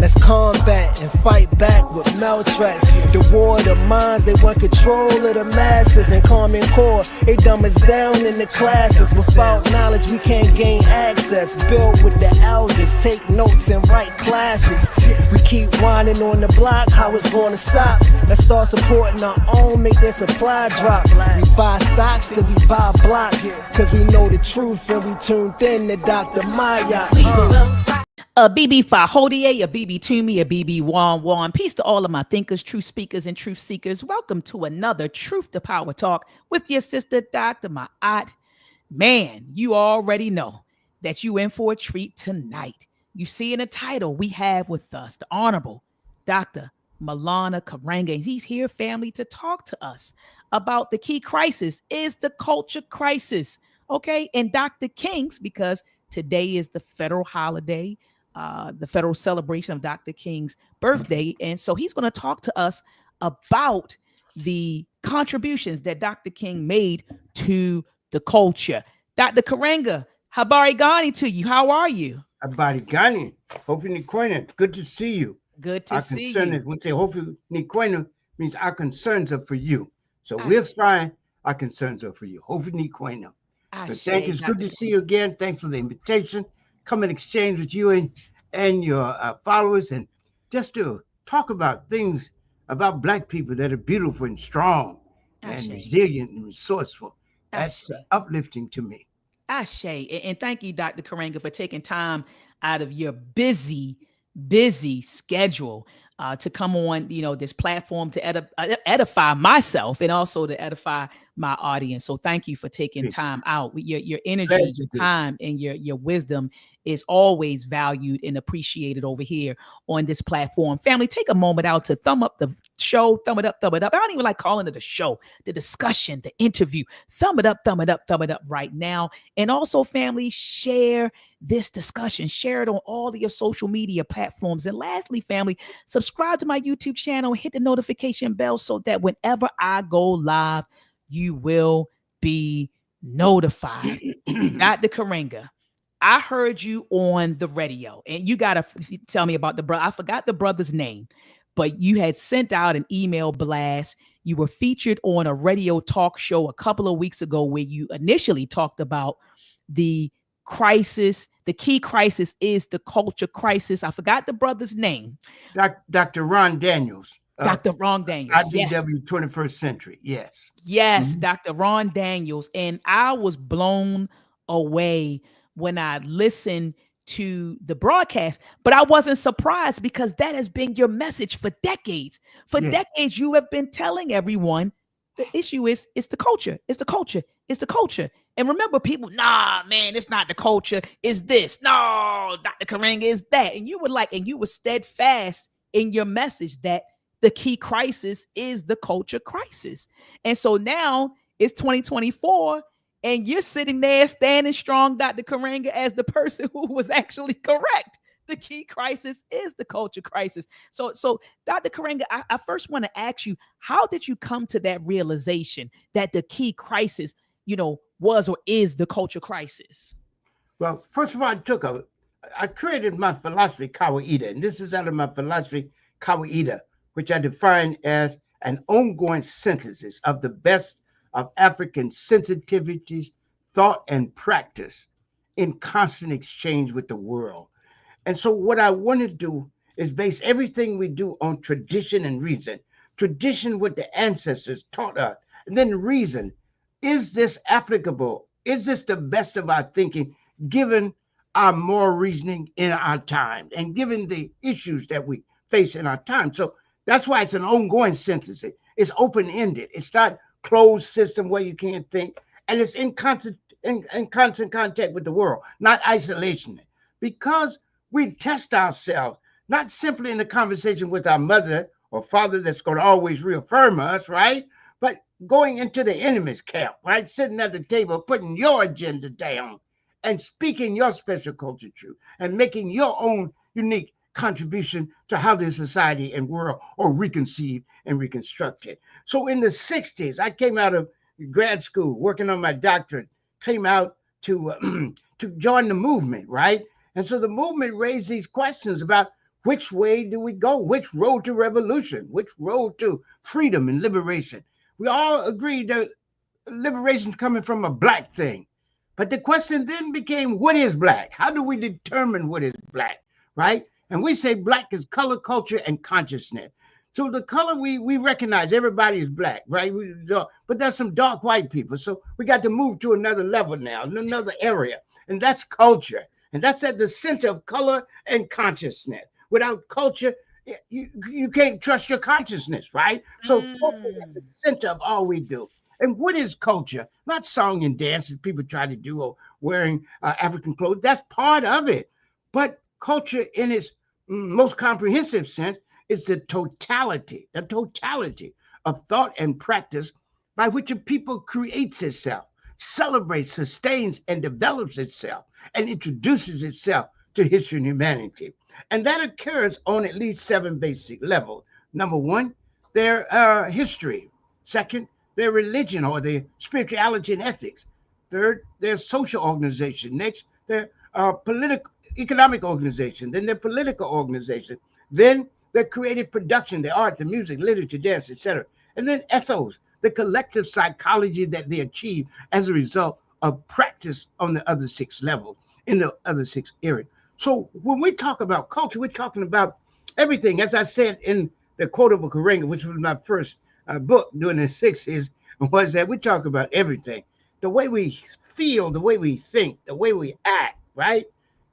Let's combat and fight back with MELTREK. The war of the minds, they want control of the masses. And Common Core, they dumb us down in the classes. Without knowledge, we can't gain access. Build with the elders, take notes and write classics. We keep whining on the block, how it's gonna stop? Let's start supporting our own, make their supply drop. We buy stocks, then we buy blocks. Cause we know the truth and we tuned in to Dr. Maya. A BB Fahodie, a BB Toomey, a BB Wan. Peace to all of my thinkers, truth speakers, and truth seekers. Welcome to another Truth to Power Talk with your sister, Dr. Ma'at. Man, you already know that you in for a treat tonight. You see in the title, we have with us the Honorable Dr. Maulana Karenga. He's here, family, to talk to us about the key crisis is the culture crisis. Okay, and Dr. King's, because today is the federal holiday, the federal celebration of Dr. King's birthday. And so he's going to talk to us about the contributions that Dr. King made to the culture. Dr. Karenga, Habari Gani to you. How are you? Habari Gani. Hopefully Nikwena. Good to see you. Good to see you. When we say hopefully Nikwena means our concerns are for you. So we're fine. Our concerns are for you. Hopefully Nikwena. So thank you. It's good to see you again. Thanks for the invitation. Come and exchange with you and your followers, and just to talk about things about Black people that are beautiful and strong and resilient and resourceful. That's uplifting to me. Ashe. And thank you, Dr. Karenga, for taking time out of your busy schedule to come on, this platform to edify myself and also to edify my audience. So thank you for taking time out. Your energy, your time, and your wisdom is always valued and appreciated over here on this platform. Family, take a moment out to thumb up the show, thumb it up. I don't even like calling it a show, the discussion, the interview. Thumb it up right now. And also, family, share this discussion. Share it on all of your social media platforms. And lastly, family, subscribe to my YouTube channel, hit the notification bell so that whenever I go live, you will be notified. Dr. Karenga, I heard you on the radio, and you got to tell me about the brother. I forgot the brother's name, but you had sent out an email blast. You were featured on a radio talk show a couple of weeks ago where you initially talked about the crisis. The key crisis is the culture crisis. I forgot the brother's name. Dr. Ron Daniels. Dr. Ron Daniels. IDW 21st Century. Yes. Yes, mm-hmm. Dr. Ron Daniels. And I was blown away when I listened to the broadcast, but I wasn't surprised because that has been your message for decades. For decades, you have been telling everyone the issue is it's the culture. It's the culture. It's the culture. And remember, people, nah, man, it's not the culture. It's this. No, Dr. Karenga is that. And you were steadfast in your message that the key crisis is the culture crisis. And so now it's 2024. And you're sitting there standing strong, Dr. Karenga, as the person who was actually correct. The key crisis is the culture crisis. So Dr. Karenga, I first want to ask you, how did you come to that realization that the key crisis, was or is the culture crisis? Well, first of all, I created my philosophy, Kawaida, and this is out of my philosophy, Kawaida, which I define as an ongoing synthesis of the best of African sensitivities, thought, and practice in constant exchange with the world. And so what I want to do is base everything we do on tradition and reason. Tradition, what the ancestors taught us, and then reason. Is this applicable? Is this the best of our thinking, given our moral reasoning in our time and given the issues that we face in our time? So that's why it's an ongoing synthesis. It's open-ended. It's not closed system where you can't think, and it's in constant contact with the world, not isolation. Because we test ourselves, not simply in the conversation with our mother or father that's going to always reaffirm us, right? But going into the enemy's camp, right? Sitting at the table, putting your agenda down and speaking your special culture truth and making your own unique contribution to how the society and world are reconceived and reconstructed. So in the 60s, I came out of grad school working on my doctorate, came out to join the movement, right? And so the movement raised these questions about Which way do we go? Which road to revolution? Which road to freedom and liberation? We all agreed that liberation is coming from a black thing. But the question then became, what is black? How do we determine what is black, right? And we say black is color, culture, and consciousness. So the color we recognize everybody is black, right? But there's some dark white people. So we got to move to another level now, another area. And that's culture. And that's at the center of color and consciousness. Without culture, you can't trust your consciousness, right? So culture is at the center of all we do. And what is culture? Not song and dance that people try to do or wearing African clothes. That's part of it. But culture in its most comprehensive sense is the totality of thought and practice by which a people creates itself, celebrates, sustains, and develops itself, and introduces itself to history and humanity. And that occurs on at least 7 basic levels. Number one, their history. Second, their religion or their spirituality and ethics. Third, their social organization. Next, their political, economic organization. Then their political organization. Then their creative production, the art, the music, literature, dance, etc. And then ethos, the collective psychology that they achieve as a result of practice on the other 6 levels, in the other 6 areas. So when we talk about culture, we're talking about everything. As I said in the quotable Karenga, which was my first book during the 60s, was that we talk about everything. The way we feel, the way we think, the way we act, right?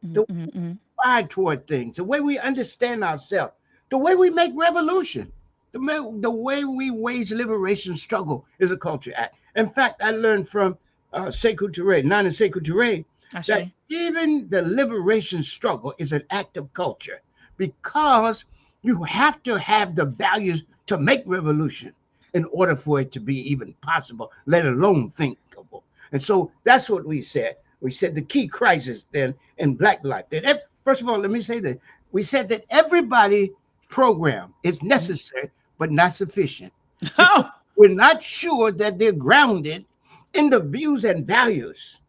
The way we aspire toward things, the way we understand ourselves, the way we make revolution, the way we wage liberation struggle is a culture act. In fact, I learned from Sekou Touré, Nana Sekou Touré, that even the liberation struggle is an act of culture because you have to have the values to make revolution in order for it to be even possible, let alone thinkable. And so that's what we said. We said the key crisis then in Black life. That first of all, let me say that we said that everybody program is necessary, but not sufficient. Oh. We're not sure that they're grounded in the views and values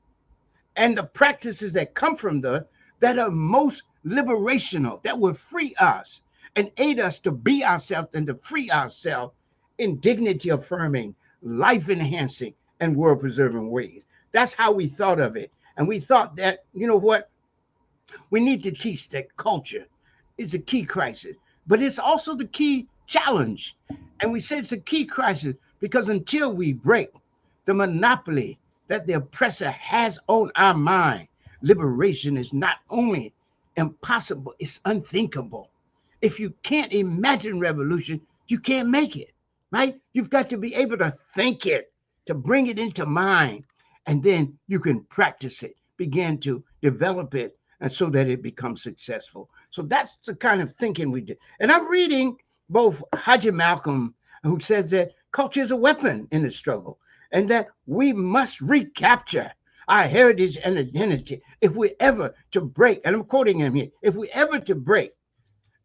and the practices that come from that are most liberational, that will free us and aid us to be ourselves and to free ourselves in dignity affirming, life enhancing, and world preserving ways. That's how we thought of it. And we thought that, you know what, we need to teach that culture is a key crisis, but it's also the key challenge. And we say it's a key crisis because until we break the monopoly that the oppressor has on our mind, liberation is not only impossible, it's unthinkable. If you can't imagine revolution, you can't make it, right? You've got to be able to think it, to bring it into mind, and then you can practice it, begin to develop it, and so that it becomes successful. So that's the kind of thinking we did. And I'm reading both Haji Malcolm, who says that culture is a weapon in the struggle, and that we must recapture our heritage and identity if we ever to break, and I'm quoting him here, if we ever to break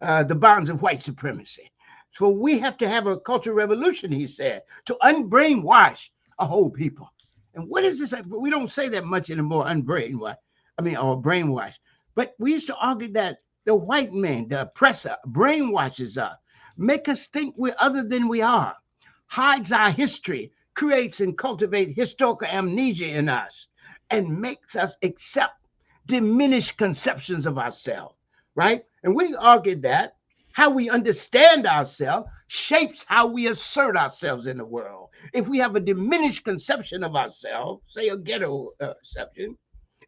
the bonds of white supremacy. So we have to have a cultural revolution, he said, to unbrainwash a whole people. And what is this? We don't say that much anymore, unbrainwash, or brainwash. But we used to argue that the white man, the oppressor, brainwashes us, make us think we're other than we are, hides our history, creates and cultivates historical amnesia in us, and makes us accept diminished conceptions of ourselves, right? And we argued that how we understand ourselves shapes how we assert ourselves in the world. If we have a diminished conception of ourselves, say a ghetto conception,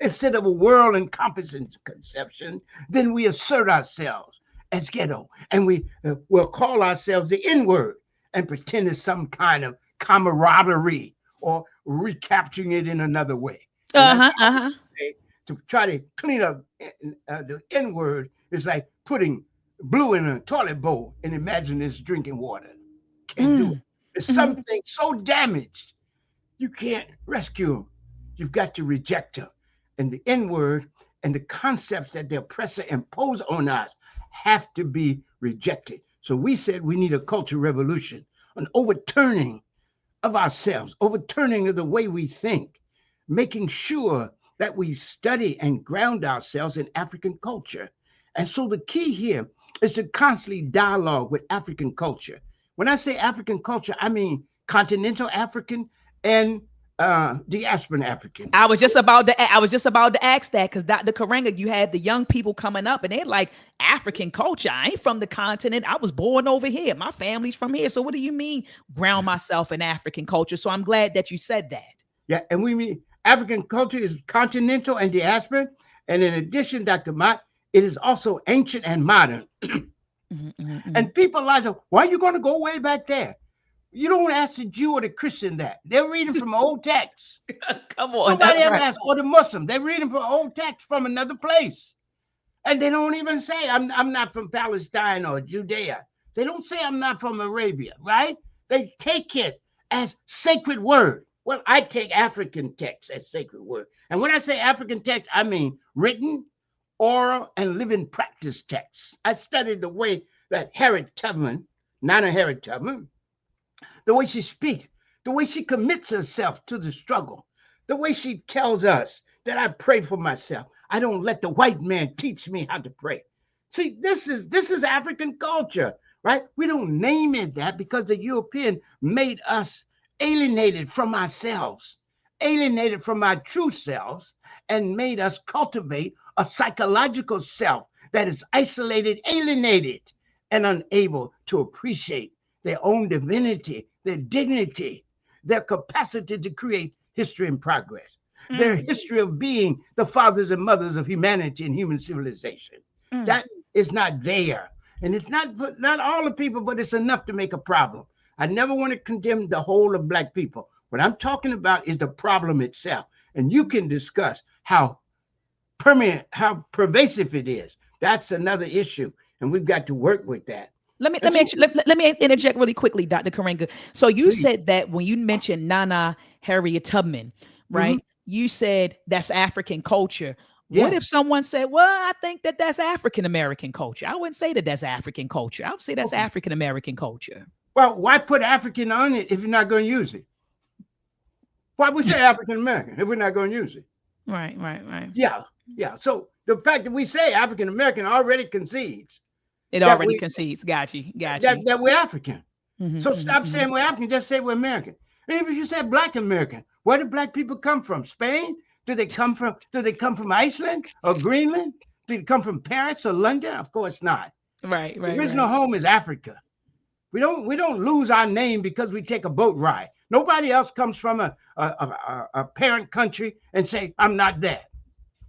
instead of a world encompassing conception, then we assert ourselves as ghetto, and we will call ourselves the N-word and pretend it's some kind of camaraderie or recapturing it in another way. To try to clean up the N-word is like putting blue in a toilet bowl and imagine it's drinking water. Can't do it. It's something so damaged, you can't rescue them. You've got to reject them. And the N-word and the concepts that the oppressor impose on us have to be rejected. So we said we need a cultural revolution, an overturning of ourselves, overturning of the way we think, making sure that we study and ground ourselves in African culture. And so the key here is to constantly dialogue with African culture. When I say African culture, I mean continental African and diasporan African. I was just about to ask that, because Dr. Karenga, you had the young people coming up and they're like, African culture. I ain't from the continent. I was born over here. My family's from here. So what do you mean ground myself in African culture? So I'm glad that you said that. Yeah, and we mean African culture is continental and diasporan. And in addition, Dr. Mott, it is also ancient and modern. And people like, why are you going to go way back there? You don't ask the Jew or the Christian that. They're reading from old texts. Come on. Nobody ever asks, or the Muslim. They're reading from old text from another place. And they don't even say, I'm not from Palestine or Judea. They don't say I'm not from Arabia, right? They take it as sacred word. Well, I take African text as sacred word. And when I say African text, I mean written, oral, and living practice texts. I studied the way that Harriet Tubman, Nana Harriet Tubman, the way she speaks, the way she commits herself to the struggle, the way she tells us that I pray for myself. I don't let the white man teach me how to pray. See, this is African culture, right? We don't name it that because the European made us alienated from ourselves, alienated from our true selves, and made us cultivate a psychological self that is isolated, alienated, and unable to appreciate their own divinity, their dignity, their capacity to create history and progress, their history of being the fathers and mothers of humanity and human civilization. That is not there. And it's not all the people, but it's enough to make a problem. I never want to condemn the whole of Black people. What I'm talking about is the problem itself. And you can discuss how permanent, how pervasive it is. That's another issue. And we've got to work with that. Let me interject really quickly, Dr. Karenga. So you said that when you mentioned Nana Harriet Tubman, right? You said that's African culture. Yeah. What if someone said, well, I think that that's African American culture? I wouldn't say that that's African culture. I would say that's African American culture. Well, why put African on it if you're not going to use it? Why we say African American if we're not going to use it? Right. Yeah. So the fact that we say African American already concedes. It already concedes. Got you. That we're African. So stop saying we're African. Just say we're American. And if you said Black American, where do Black people come from? Spain? Do they come from Iceland or Greenland? Do they come from Paris or London? Of course not. Right. The original home is Africa. We don't lose our name because we take a boat ride. Nobody else comes from a parent country and say, I'm not that.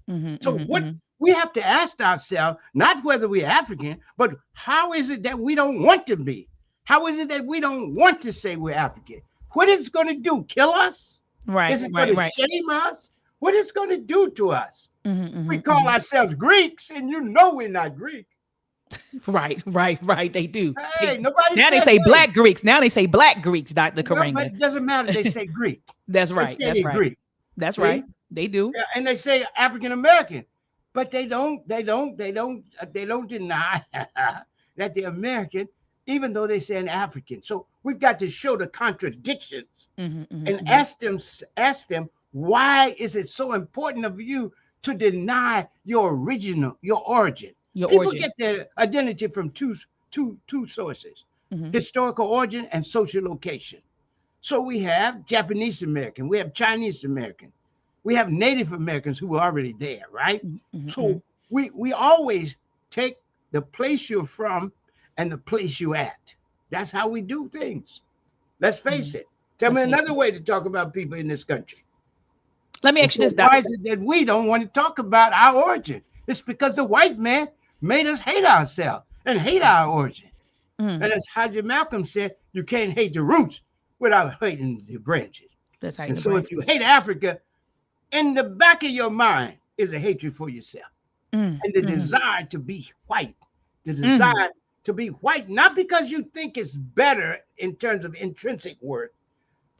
What we have to ask ourselves, not whether we're African, but how is it that we don't want to be? How is it that we don't want to say we're African? What is it going to do? Kill us? Right. Is it going to shame us? What is it going to do to us? We call ourselves Greeks, and you know we're not Greek. Right. They do. Hey, nobody. Now they say Black Greeks. Now they say Black Greeks, Dr. Karenga. But it doesn't matter. They say Greek. That's right. Greek. That's right. They do. Yeah, and they say African American, but they don't deny that they're American, even though they say an African. So we've got to show the contradictions and ask them, why is it so important of you to deny your origin? People get their identity from two sources, historical origin and social location. So we have Japanese American, we have Chinese American, we have Native Americans who were already there, right? So we always take the place you're from and the place you're at. That's how we do things. Let's face it. Tell me another way to talk about people in this country. Let me ask you this, Why is it that we don't want to talk about our origin? It's because the white man made us hate ourselves and hate our origin. And as Haji Malcolm said, you can't hate the roots without hating the branches. That's how. And so if you hate Africa, in the back of your mind is a hatred for yourself and the desire to be white, the desire to be white, not because you think it's better in terms of intrinsic worth,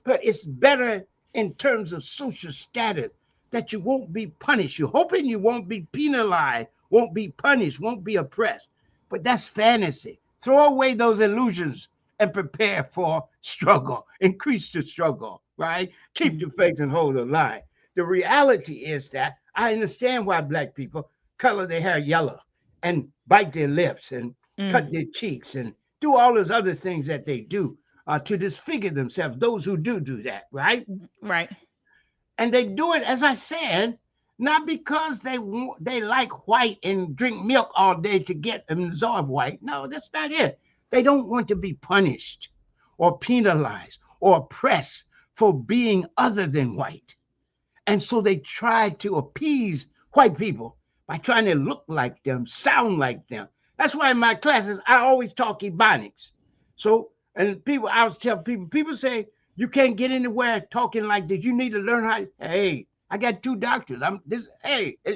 but it's better in terms of social status, that you won't be punished. You're hoping you won't be penalized, won't be punished, won't be oppressed. But that's fantasy. Throw away those illusions and prepare for struggle. Increase the struggle, right? Keep the faith and hold the line. The reality is that I understand why Black people color their hair yellow and bite their lips and cut their cheeks, and do all those other things that they do to disfigure themselves, those who do that, right? Right. And they do it, as I said, not because they like white and drink milk all day to get absorb white. No, that's not it. They don't want to be punished or penalized or oppressed for being other than white. And so they try to appease white people by trying to look like them, sound like them. That's why in my classes, I always talk Ebonics. So, and people, I always tell people say, you can't get anywhere talking like this. You need to learn how, hey, I got 2 doctors.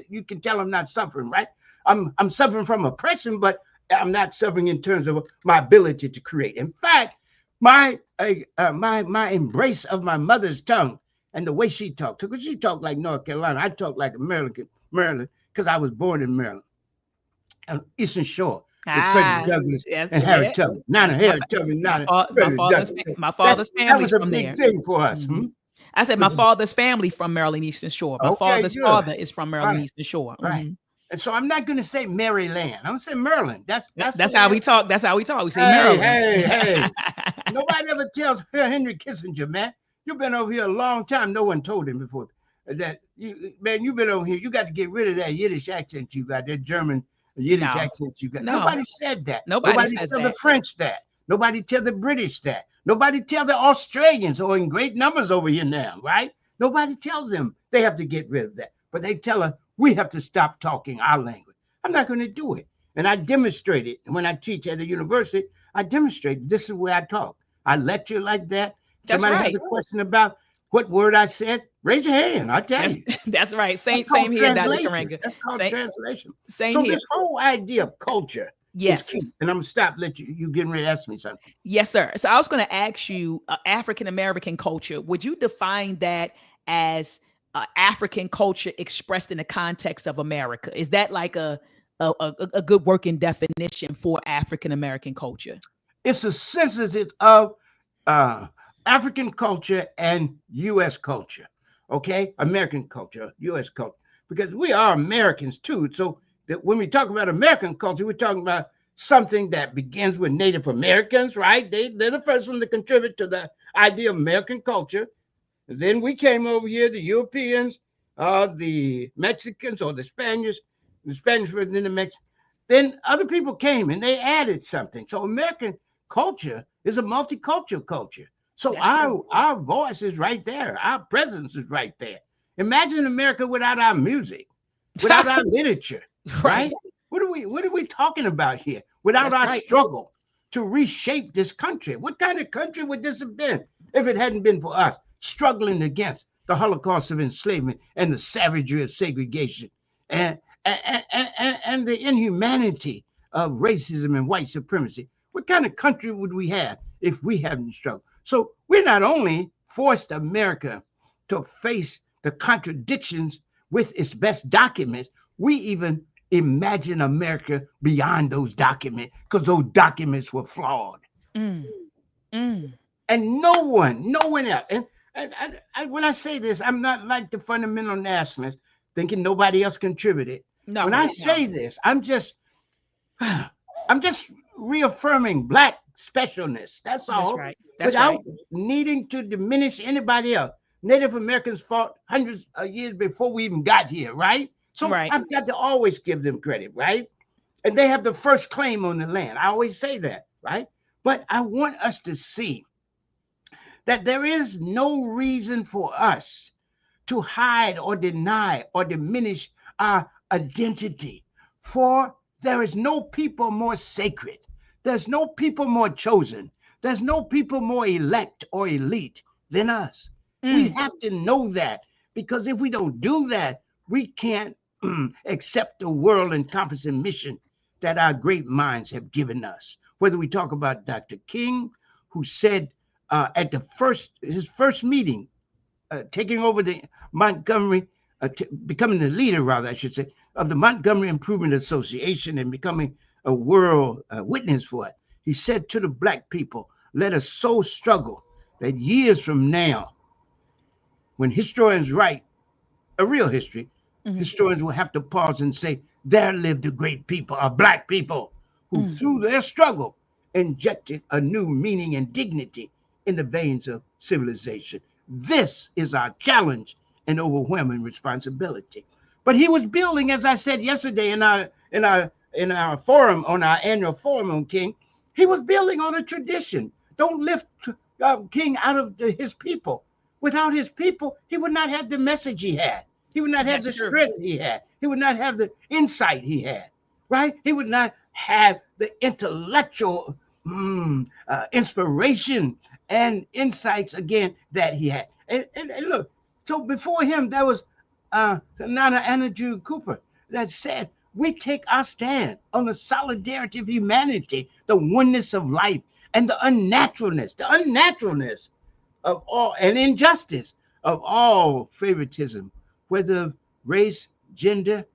You can tell I'm not suffering, right? I'm suffering from oppression, but I'm not suffering in terms of my ability to create. In fact, my embrace of my mother's tongue and the way she talked, because she talked like North Carolina, I talk like Maryland, because I was born in Maryland, Eastern Shore, with Frederick Douglass and Harriet Tubman. My father's family that was a from big there. thing for us. I said my father's family from Maryland Eastern Shore. My father's father is from Maryland Eastern Shore. Right. And so I'm not going to say Maryland. I'm going to say Maryland. That's how we talk. That's how we talk. We say hey, Maryland. Hey. Nobody ever tells Henry Kissinger, man. You've been over here a long time. No one told him before that. You've been over here. You got to get rid of that Yiddish accent you got, that German Yiddish accent you got. No. Nobody said that. Nobody says tell that. the French that. Nobody tell the British that. Nobody tell the Australians, or in great numbers over here now, right? Nobody tells them they have to get rid of that. But they tell us we have to stop talking our language. I'm not going to do it. And I demonstrate it. And when I teach at the university, I demonstrate this is the way I talk. I lecture like that. Somebody has a question about what word I said, raise your hand. I'll tell you. That's right. Same here, Dr. Karenga. That's called translation. Same so here. This whole idea of culture. Yes. And I'm gonna stop. Let you getting ready to ask me something. Yes, sir. So I was going to ask you, African American culture. Would you define that as African culture expressed in the context of America? Is that like a good working definition for African American culture? It's a synthesis of African culture and U.S. culture. Okay, American culture, U.S. culture, because we are Americans too. So when we talk about American culture, we're talking about something that begins with Native Americans, right? They're the first one to contribute to the idea of American culture. And then we came over here, the Europeans, the Mexicans, or the Spaniards were in the Mexicans. Then other people came and they added something. So American culture is a multicultural culture. So our voice is right there. Our presence is right there. Imagine America without our music, without our literature. Right? What are we talking about here? Without our struggle to reshape this country. What kind of country would this have been if it hadn't been for us struggling against the Holocaust of enslavement and the savagery of segregation and the inhumanity of racism and white supremacy? What kind of country would we have if we hadn't struggled? So we're not only forced America to face the contradictions with its best documents, we even imagine America beyond those documents, because those documents were flawed. And no one else. And when I say this, I'm not like the fundamental nationalists thinking nobody else contributed. No, when I say this, I'm just reaffirming Black specialness. That's all. That's without needing to diminish anybody else. Native Americans fought hundreds of years before we even got here, right? So I've got to always give them credit, right? And they have the first claim on the land. I always say that, right? But I want us to see that there is no reason for us to hide or deny or diminish our identity, for there is no people more sacred. There's no people more chosen. There's no people more elect or elite than us. We have to know that, because if we don't do that, we can't accept the world encompassing mission that our great minds have given us. Whether we talk about Dr. King, who said at his first meeting, taking over the Montgomery, becoming the leader, rather, I should say, of the Montgomery Improvement Association and becoming a world witness for it. He said to the Black people, let us so struggle that years from now, when historians write a real history, historians will have to pause and say, there lived the great people, Black people, who through their struggle injected a new meaning and dignity in the veins of civilization. This is our challenge and overwhelming responsibility. But he was building, as I said yesterday in our forum, on our annual forum on King, he was building on a tradition. Don't lift King out of his people. Without his people, he would not have the message he had. He would not have the strength he had. He would not have the insight he had, right? He would not have the intellectual inspiration and insights again that he had. And look, so before him, there was Nana Anna Cooper that said, we take our stand on the solidarity of humanity, the oneness of life, and the unnaturalness of all, and injustice of all favoritism, whether of race, gender,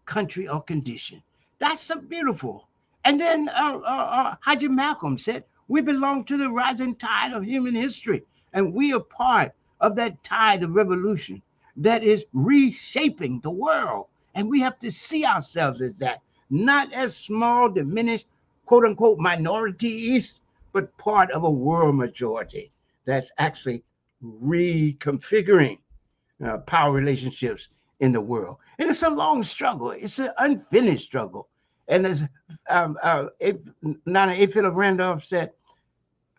country, or condition. That's so beautiful. And then Haji Malcolm said, we belong to the rising tide of human history, and we are part of that tide of revolution that is reshaping the world. And we have to see ourselves as that, not as small, diminished, quote unquote, minorities, but part of a world majority that's actually reconfiguring power relationships in the world. And it's a long struggle. It's an unfinished struggle. And as Nana A. Philip Randolph said,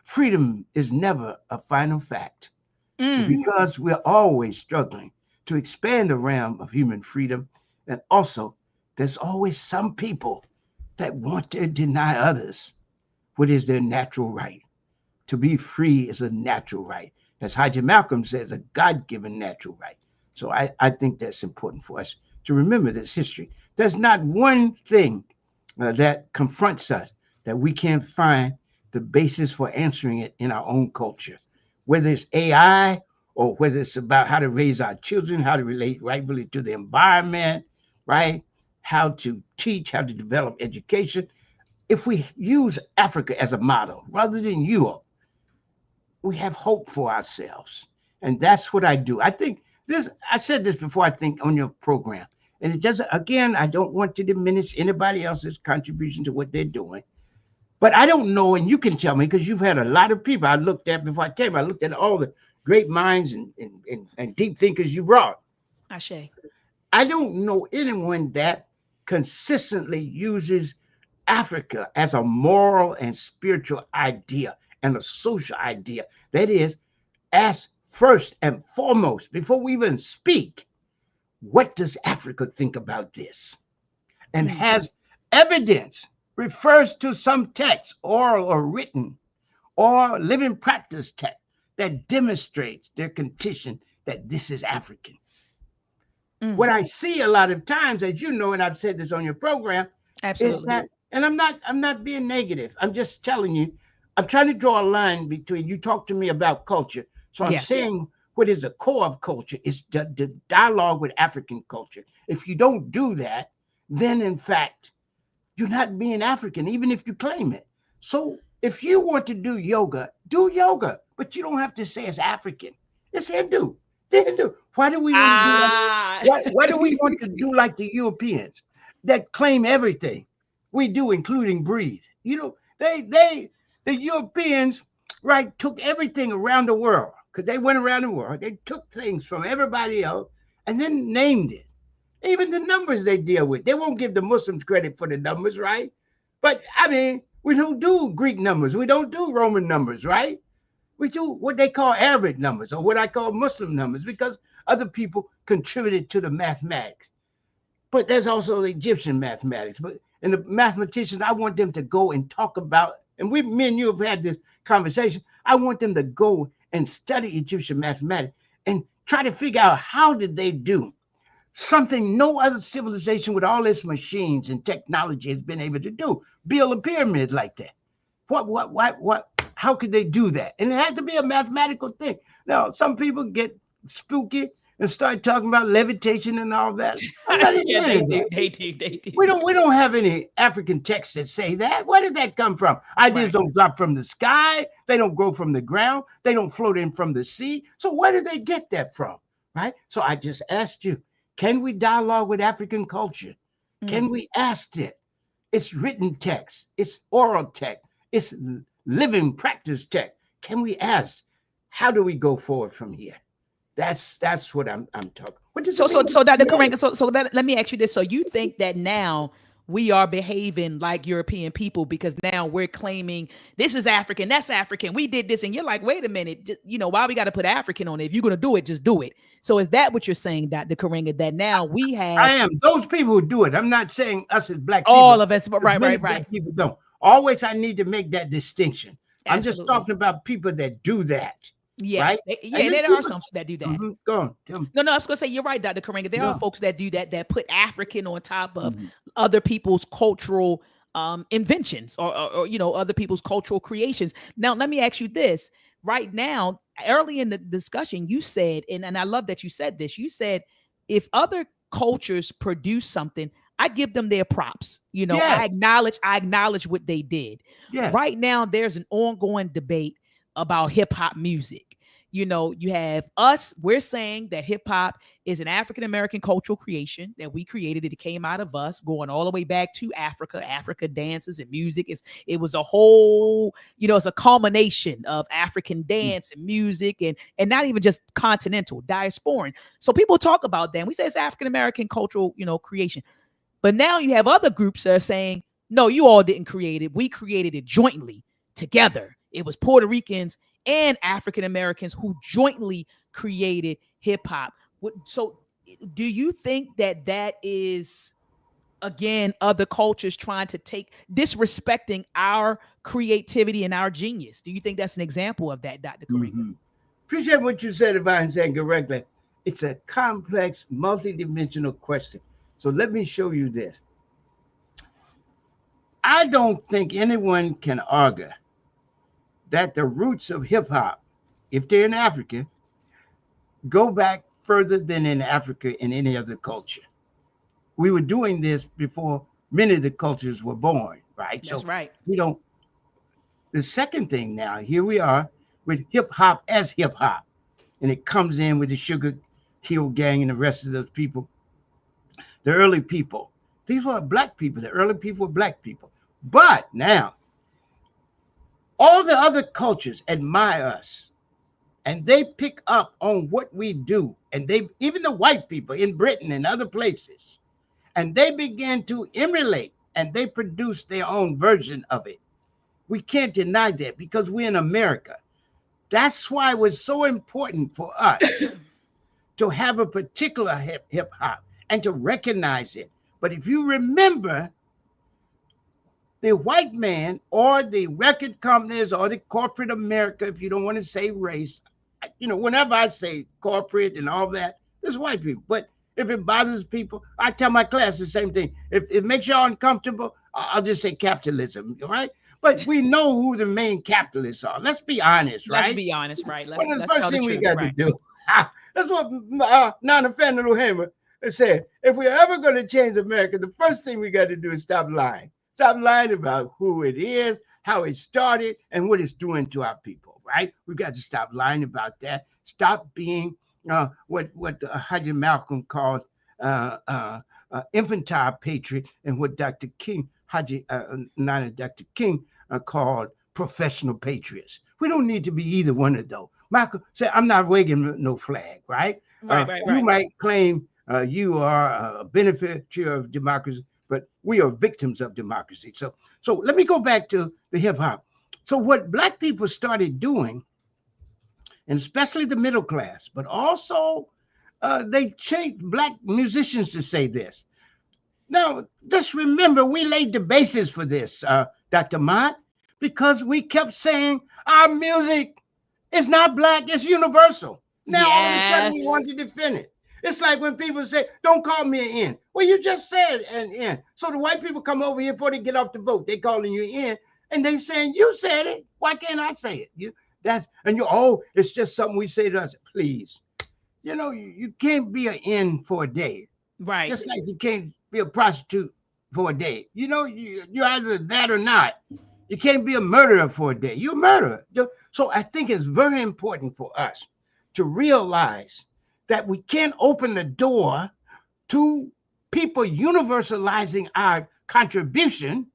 freedom is never a final fact because we're always struggling to expand the realm of human freedom. And also, there's always some people that want to deny others what is their natural right. To be free is a natural right. As Haji Malcolm says, a God-given natural right. So I think that's important for us to remember this history. There's not one thing that confronts us that we can't find the basis for answering it in our own culture, whether it's AI or whether it's about how to raise our children, how to relate rightfully to the environment, right? How to teach, how to develop education. If we use Africa as a model rather than Europe, we have hope for ourselves. And that's what I do. I think this, I said this before, I think, on your program. And it doesn't, again, I don't want to diminish anybody else's contribution to what they're doing. But I don't know, and you can tell me, because you've had a lot of people I looked at before I came. I looked at all the great minds and deep thinkers you brought. Ashe. I don't know anyone that consistently uses Africa as a moral and spiritual idea and a social idea. That is, ask first and foremost, before we even speak, what does Africa think about this? And has evidence, refers to some text, oral or written, or living practice text that demonstrates their condition that this is African. What I see a lot of times, as you know, and I've said this on your program, Absolutely. is that, and I'm not being negative. I'm just telling you, I'm trying to draw a line between, you talk to me about culture. So I'm saying what is the core of culture is the dialogue with African culture. If you don't do that, then in fact, you're not being African, even if you claim it. So if you want to do yoga, but you don't have to say it's African. It's Hindu. It's Hindu. Why do we want to do that? Why do we want to do like the Europeans that claim everything we do, including breathe? You know, the Europeans, right, took everything around the world, because they went around the world. They took things from everybody else and then named it. Even the numbers they deal with. They won't give the Muslims credit for the numbers, right? But I mean, we don't do Greek numbers. We don't do Roman numbers, right? We do what they call Arabic numbers, or what I call Muslim numbers, because other people contributed to the mathematics. But there's also the Egyptian mathematics. And the mathematicians, I want them to go and talk about, and me and you have had this conversation. I want them to go and study Egyptian mathematics and try to figure out, how did they do something no other civilization with all its machines and technology has been able to do? Build a pyramid like that. What? How could they do that? And it had to be a mathematical thing. Now, some people get spooky and start talking about levitation and all that. Yeah, they do. We don't have any African texts that say that. Where did that come from? Ideas don't drop from the sky. They don't grow from the ground. They don't float in from the sea. So where did they get that from? Right? So I just asked you, can we dialogue with African culture? Can we ask it? It's written text. It's oral text. It's living practice text. Can we ask, how do we go forward from here? That's what I'm talking. What does So, it mean? Dr. Karenga, let me ask you this. So you think that now we are behaving like European people because now we're claiming this is African, that's African, we did this, and you're like, wait a minute, why we got to put African on it? If you're going to do it, just do it. So is that what you're saying, Dr. Karenga, that now we have... I am. Those people who do it. I'm not saying us as black people. All of us, right. Black people don't. Always I need to make that distinction. Absolutely. I'm just talking about people that do that. Yes. Right? There are some that do that. Mm-hmm. Go on. Tell me. No, I was going to say, you're right, Dr. Karenga. There are folks that do that, that put African on top of other people's cultural inventions or other people's cultural creations. Now, let me ask you this. Right now, early in the discussion, you said, and I love that you said this, you said, if other cultures produce something, I give them their props. I acknowledge what they did. Yes. Right now, there's an ongoing debate about hip hop music. You have us, we're saying that hip hop is an African-American cultural creation that we created. It came out of us, going all the way back to Africa dances and music. It was a whole, it's a culmination of African dance and music and not even just continental, diasporan. So people talk about that. And we say it's African-American cultural, creation. But now you have other groups that are saying, no, you all didn't create it. We created it jointly together. It was Puerto Ricans and African Americans who jointly created hip hop. So do you think that is, again, other cultures trying to disrespecting our creativity and our genius? Do you think that's an example of that, Dr. Karenga? Appreciate what you said, if I'm saying correctly. It's a complex, multidimensional question. So let me show you this. I don't think anyone can argue that the roots of hip hop, if they're in Africa, go back further than in Africa in any other culture. We were doing this before many of the cultures were born, right? That's right. We don't. The second thing now, here we are with hip hop as hip hop, and it comes in with the Sugar Hill Gang and the rest of those people. The early people, these were black people. The early people were black people. But now, all the other cultures admire us, and they pick up on what we do. And even the white people in Britain and other places, and they begin to emulate, and they produce their own version of it. We can't deny that because we're in America. That's why it was so important for us to have a particular hip hop and to recognize it. But if you remember, the white man or the record companies or the corporate America, if you don't want to say race, whenever I say corporate and all that, there's white people. But if it bothers people, I tell my class the same thing. If it makes you uncomfortable, I'll just say capitalism, right? But we know who the main capitalists are. Let's be honest, right? Let's be honest, right? Let's the first thing we got to do. That's what Nana Fannie Hammer said. If we're ever going to change America, the first thing we got to do is stop lying. Stop lying about who it is, how it started, and what it's doing to our people, right? We've got to stop lying about that. Stop being what Haji Malcolm called infantile patriot, and what Dr. King, Dr. King called professional patriots. We don't need to be either one of those. Malcolm said, I'm not waving no flag, right? Right. You might claim you are a beneficiary of democracy, but we are victims of democracy. So let me go back to the hip hop. So what black people started doing, and especially the middle class, but also they changed black musicians to say this. Now, just remember, we laid the basis for this, Dr. Mott, because we kept saying our music is not black, it's universal. Now, all of a sudden, we want to defend it. It's like when people say, don't call me an N. Well, you just said an N. So the white people come over here before they get off the boat. They calling you N, and they saying, you said it. Why can't I say it? It's just something we say to us. Please. You can't be an N for a day. Right. Just like you can't be a prostitute for a day. You're either that or not. You can't be a murderer for a day. You're a murderer. So I think it's very important for us to realize that we can't open the door to people universalizing our contribution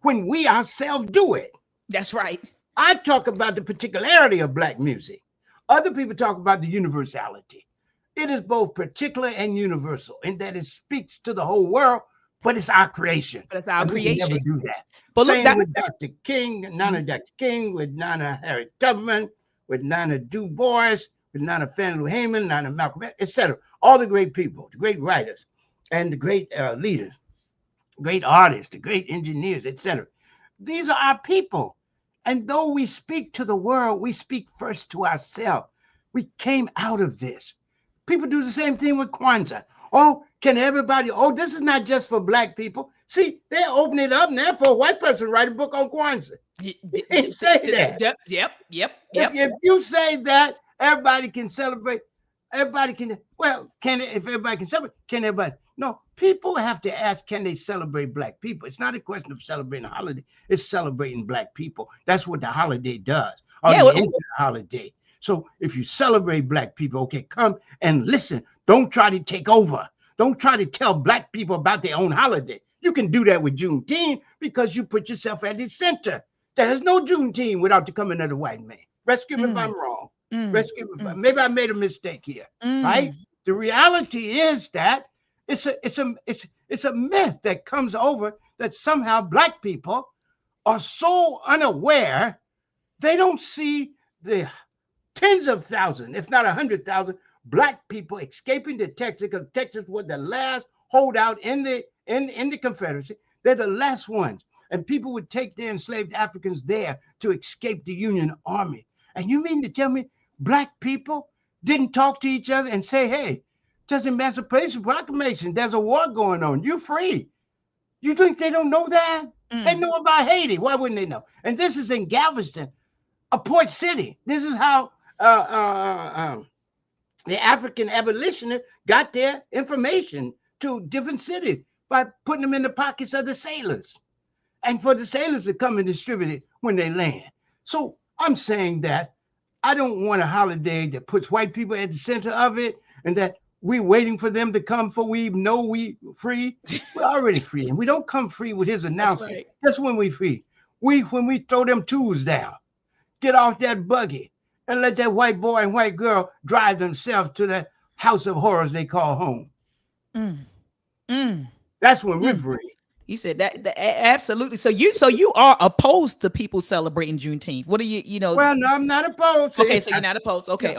when we ourselves do it. That's right. I talk about the particularity of Black music. Other people talk about the universality. It is both particular and universal in that it speaks to the whole world, but it's our creation. But it's our and creation. We can never do that. But Same look, with Dr. King, Nana Dr. King, with Nana Harriet Tubman, with Nana Du Bois, with Nana Fannie Heyman, Nana Malcolm X, etc. All the great people, the great writers, and the great leaders, great artists, the great engineers, etc. These are our people. And though we speak to the world, we speak first to ourselves. We came out of this. People do the same thing with Kwanzaa. Oh, can everybody? Oh, this is not just for Black people. See, they open it up now for a white person to write a book on Kwanzaa. And say that. Yep. If you say that, everybody can celebrate. Everybody can. Well, can it, if everybody can celebrate? Can everybody? No. People have to ask, can they celebrate Black people? It's not a question of celebrating a holiday. It's celebrating Black people. That's what the holiday does. Or the end of the holiday. So if you celebrate Black people, okay, come and listen. Don't try to take over. Don't try to tell Black people about their own holiday. You can do that with Juneteenth because you put yourself at the center. There is no Juneteenth without the coming of the white man. Rescue me if I'm wrong. Rescue me if maybe I made a mistake here, right? The reality is that it's a myth that comes over that somehow Black people are so unaware they don't see the tens of thousands, if not 100,000, Black people escaping to Texas, because Texas was the last holdout in the Confederacy. They're the last ones. And people would take their enslaved Africans there to escape the Union Army. And you mean to tell me Black people didn't talk to each other and say, hey, there's Emancipation Proclamation. There's a war going on. You're free. You think they don't know that? They know about Haiti. Why wouldn't they know? And this is in Galveston, a port city. This is how the African abolitionists got their information to different cities by putting them in the pockets of the sailors, and for the sailors to come and distribute it when they land. So I'm saying that I don't want a holiday that puts white people at the center of it and that we're waiting for them to come for we know we free. We're already free, and we don't come free with his announcement. That's when we free. When we throw them tools down, get off that buggy, and let that white boy and white girl drive themselves to that house of horrors they call home. That's when we're free. You said that absolutely. So you are opposed to people celebrating Juneteenth. What are you know? Well, no, I'm not opposed. Okay, so you're not opposed. Okay.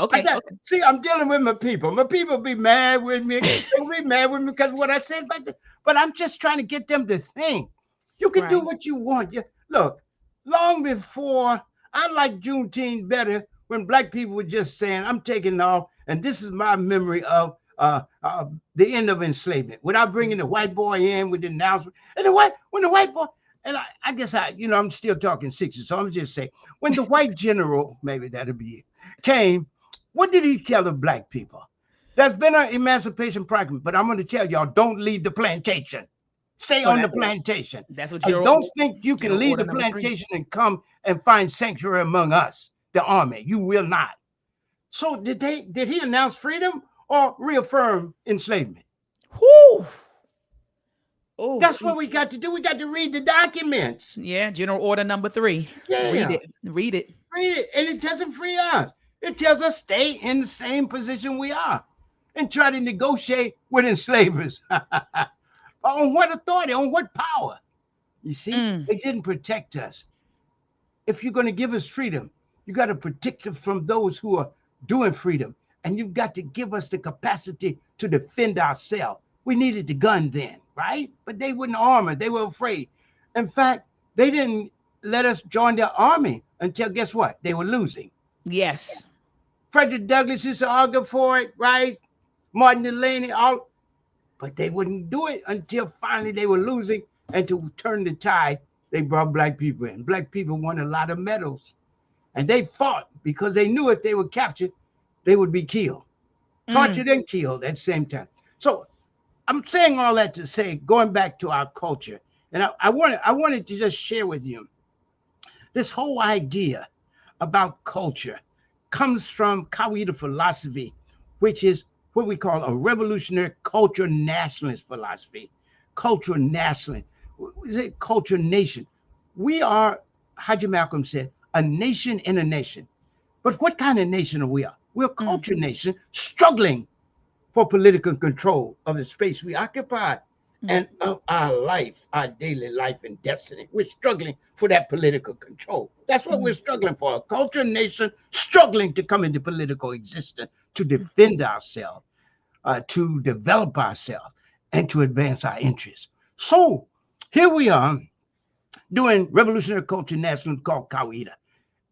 See, I'm dealing with my people. My people be mad with me. They'll be mad with me because of what I said about that. But I'm just trying to get them to think. You can do what you want. Look, long before, I like Juneteenth better when Black people were just saying, I'm taking off, and this is my memory of the end of enslavement, without bringing the white boy in with the announcement. And when the white boy, and I guess I'm still talking 60s, so I'm just saying, when the white general, maybe that'll be it, came, what did he tell the Black people? There's been an emancipation proclamation, but I'm going to tell y'all, don't leave the plantation. Stay on the plantation. That's what you don't think you can leave the plantation and come and find sanctuary among us, the army. You will not. So did he announce freedom or reaffirm enslavement? Whoo! Oh, that's what we got to do. We got to read the documents. Yeah, General Order Number 3. Yeah. Read it. And it doesn't free us. It tells us stay in the same position we are and try to negotiate with enslavers. On what authority? On what power? You see, they didn't protect us. If you're going to give us freedom, you got to protect us from those who are doing freedom. And you've got to give us the capacity to defend ourselves. We needed the gun then, right? But they wouldn't arm us. They were afraid. In fact, they didn't let us join their army until, guess what? They were losing. Yes. Frederick Douglass used to argue for it, right? Martin Delany, all. But they wouldn't do it until finally they were losing. And to turn the tide, they brought Black people in. Black people won a lot of medals. And they fought because they knew if they were captured, they would be killed, tortured and killed at the same time. So I'm saying all that to say, going back to our culture, and I wanted to just share with you, this whole idea about culture comes from Kawaida philosophy, which is what we call a revolutionary cultural nationalist philosophy. Cultural nationalist. we say culture nation. We are, Haji Malcolm said, a nation in a nation. But what kind of nation are we? We're a culture nation struggling for political control of the space we occupy and of our life, our daily life and destiny. We're struggling for that political control. That's what we're struggling for. A culture nation struggling to come into political existence, to defend ourselves, to develop ourselves, and to advance our interests. So here we are doing Revolutionary Culture National called Kawaida.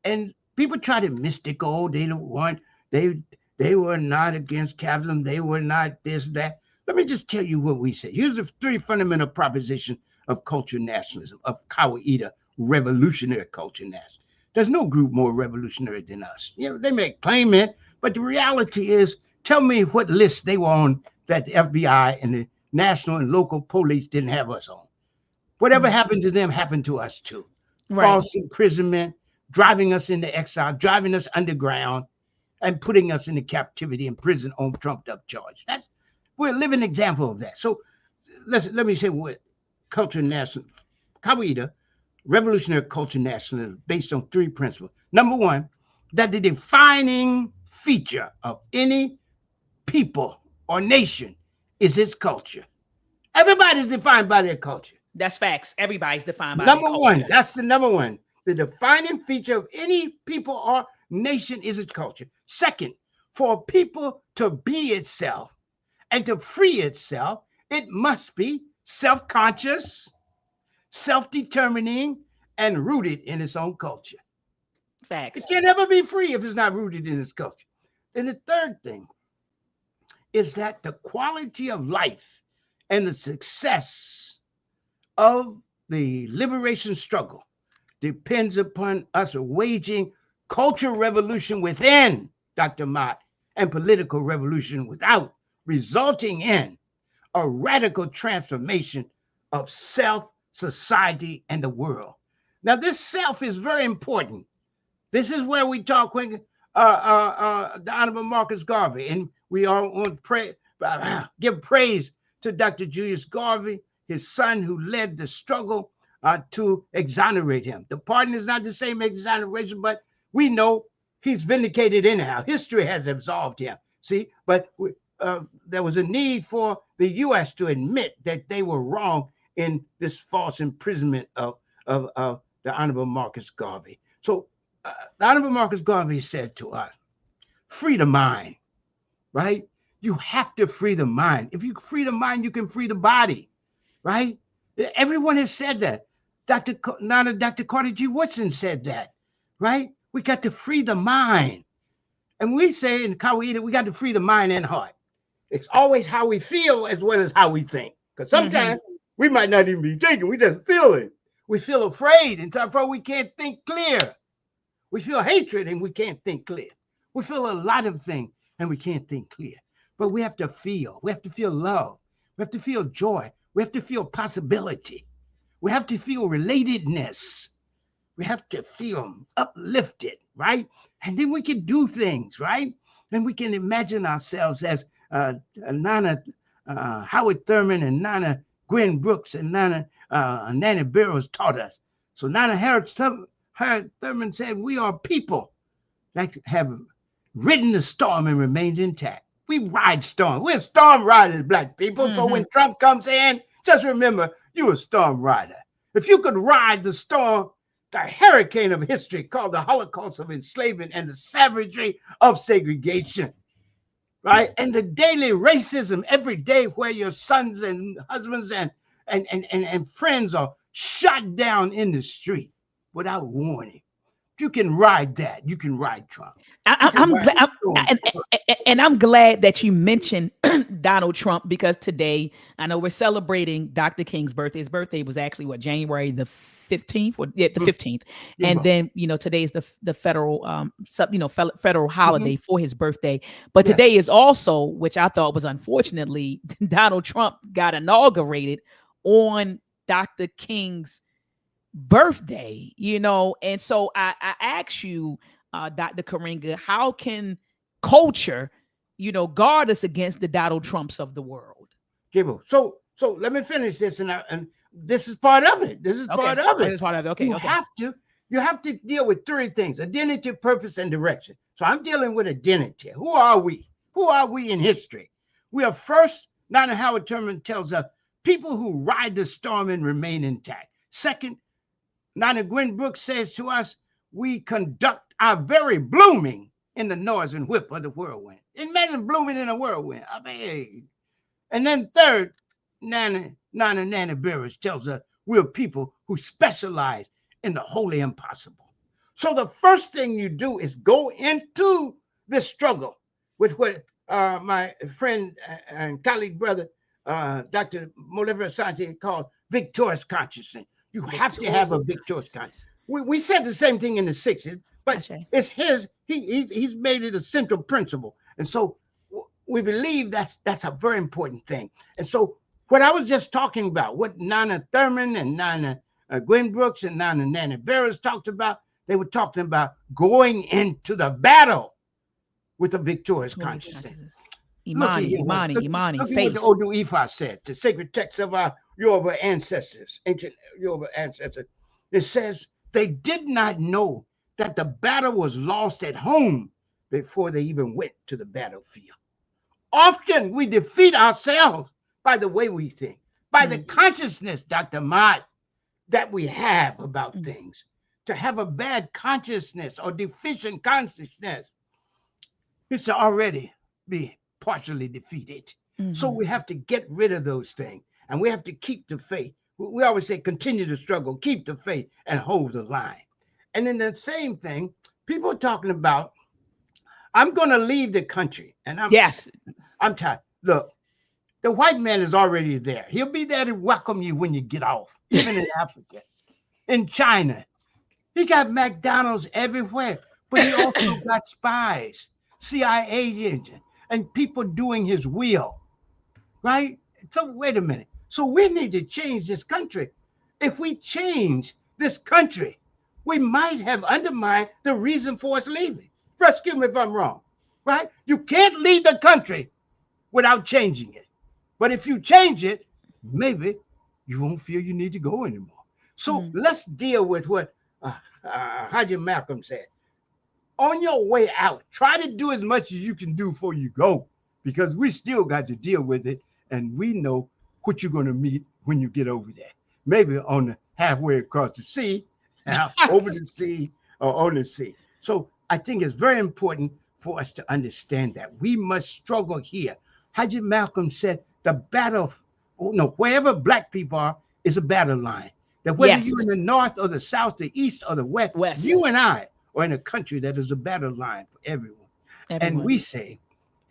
And people try to mystical. They don't want, they were not against capitalism. They were not this, that. Let me just tell you what we say. Here's the three fundamental propositions of culture nationalism, of Kawaida, revolutionary culture nationalism. There's no group more revolutionary than us. You know, they make claim it, but the reality is, tell me what list they were on that the FBI and the national and local police didn't have us on. Whatever happened to them happened to us too. Right. False imprisonment, driving us into exile, driving us underground, and putting us into captivity and prison on trumped up charge. We're a living example of that. So let me say what culture national, Kawaida, revolutionary culture nationalism, based on three principles. Number one, that the defining feature of any people or nation is its culture. Everybody's defined by their culture. That's facts. Everybody's defined by their culture. Number one, that's the number one. The defining feature of any people or nation is its culture. Second, for people to be itself and to free itself, it must be self-conscious, self-determining, and rooted in its own culture. Facts. It can never be free if it's not rooted in its culture. Then the third thing is that the quality of life and the success of the liberation struggle depends upon us waging cultural revolution within, Dr. Mott, and political revolution without, resulting in a radical transformation of self, society, and the world. Now, this self is very important. This is where we talk when the Honorable Marcus Garvey, and we all want to give praise to Dr. Julius Garvey, his son who led the struggle to exonerate him. The pardon is not the same exoneration, but we know he's vindicated anyhow. History has absolved him. See, but there was a need for the U.S. to admit that they were wrong in this false imprisonment of the Honorable Marcus Garvey. So the Honorable Marcus Garvey said to us, free the mind, right? You have to free the mind. If you free the mind, you can free the body, right? Everyone has said that. Dr. Carter G. Woodson said that, right? We got to free the mind. And we say in Kawaida, we got to free the mind and heart. It's always how we feel as well as how we think. Because sometimes we might not even be thinking, we just feel it. We feel afraid, and therefore we can't think clear. We feel hatred and we can't think clear. We feel a lot of things and we can't think clear. But we have to feel. We have to feel love. We have to feel joy. We have to feel possibility. We have to feel relatedness. We have to feel uplifted, right? And then we can do things, right? And we can imagine ourselves as Nana Howard Thurman and Nana Gwen Brooks and Nana Nanny Barrows taught us. So Nana Howard Thurman said, we are people that have ridden the storm and remained intact. We ride storm. We're storm riders, black people. So when Trump comes in, just remember, you're a storm rider. If you could ride the storm, the hurricane of history called the Holocaust of enslavement and the savagery of segregation, right? And the daily racism every day where your sons and husbands and friends are shot down in the street without warning. You can ride that. You can ride Trump. I'm glad that you mentioned Donald Trump, because today I know we're celebrating Dr. King's birthday. His birthday was actually January the 15th, or the 15th. And then, today is the federal, federal holiday for his birthday. But today is also, which I thought was unfortunately, Donald Trump got inaugurated on Dr. King's birthday, and so I ask you, Dr. Karenga, how can culture, guard us against the Donald Trumps of the world? So let me finish this, and this is part of it. This is Okay. part of Oh, it. that's part of it. Okay. You Okay. have to deal with three things: identity, purpose, and direction. So I'm dealing with identity. Who are we? Who are we in history? We are first, Nana Howard Thurman tells us, people who ride the storm and remain intact. Second, Nana Gwen Brooks says to us, we conduct our very blooming in the noise and whip of the whirlwind. Imagine blooming in a whirlwind. I mean, and then third, Nana Barris tells us we're people who specialize in the wholly impossible. So the first thing you do is go into this struggle with what my friend and colleague brother, Dr. Molivera Santi called victorious consciousness. You have to have a victorious consciousness. We said the same thing in the 60s, but it's his, he's made it a central principle. And so we believe that's a very important thing. And so what I was just talking about, what Nana Thurman and Nana Gwen Brooks and Nana Barris talked about, they were talking about going into the battle with a victorious consciousness. Imani, faith. Look what the Odu Ifa said, the sacred text of our Yoruba ancestors, ancient Yoruba ancestors. It says they did not know that the battle was lost at home before they even went to the battlefield. Often we defeat ourselves by the way we think, by the consciousness, Dr. Mott, that we have about things. To have a bad consciousness or deficient consciousness, it's to already be partially defeated. So we have to get rid of those things, and we have to keep the faith. We always say, continue to struggle, keep the faith, and hold the line. And then the same thing, people are talking about, I'm going to leave the country. And I'm tired. Look, the white man is already there. He'll be there to welcome you when you get off, even in Africa, in China. He got McDonald's everywhere, but he also got spies, CIA agents, and people doing his will, right? So wait a minute. So we need to change this country. If we change this country, we might have undermined the reason for us leaving. Excuse me if I'm wrong, right? You can't leave the country without changing it. But if you change it, maybe you won't feel you need to go anymore. So let's deal with what Haji Malcolm said. On your way out, try to do as much as you can do before you go, because we still got to deal with it, and we know what you're going to meet when you get over there. Maybe on the halfway across the sea, over the sea, or on the sea. So I think it's very important for us to understand that we must struggle here. Haji Malcolm said the battle, wherever Black people are, is a battle line. That whether you're in the north or the south, the east or the west, you and I are in a country that is a battle line for everyone. And we say,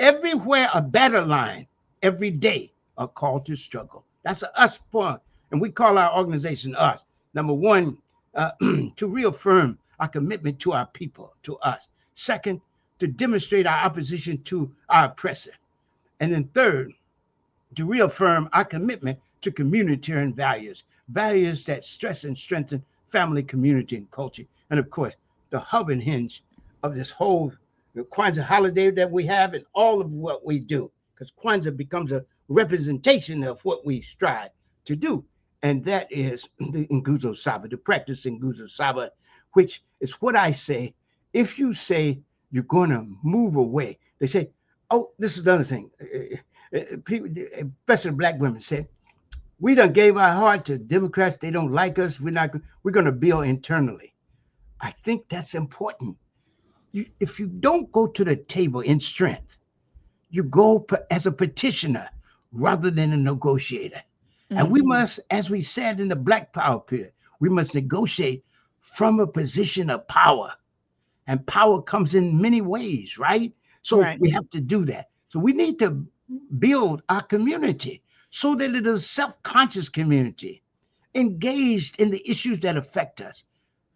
everywhere a battle line, every day a call to struggle. That's a us point. And we call our organization us. Number one, to reaffirm our commitment to our people, to us. Second, to demonstrate our opposition to our oppressor. And then third, to reaffirm our commitment to communitarian values, values that stress and strengthen family, community, and culture. And of course, the hub and hinge of this whole Kwanzaa holiday that we have and all of what we do, because Kwanzaa becomes a representation of what we strive to do. And that is the Nguzo Saba, the practice in Nguzo Saba, which is what I say. If you say you're going to move away, they say, oh, this is another thing. People, especially Black women, said, we done gave our heart to Democrats. They don't like us. We're going to build internally. I think that's important. If you don't go to the table in strength, you go as a petitioner rather than a negotiator. And we must, as we said in the Black Power period, we must negotiate from a position of power. And power comes in many ways, right? So we have to do that. So we need to build our community so that it is a self-conscious community, engaged in the issues that affect us.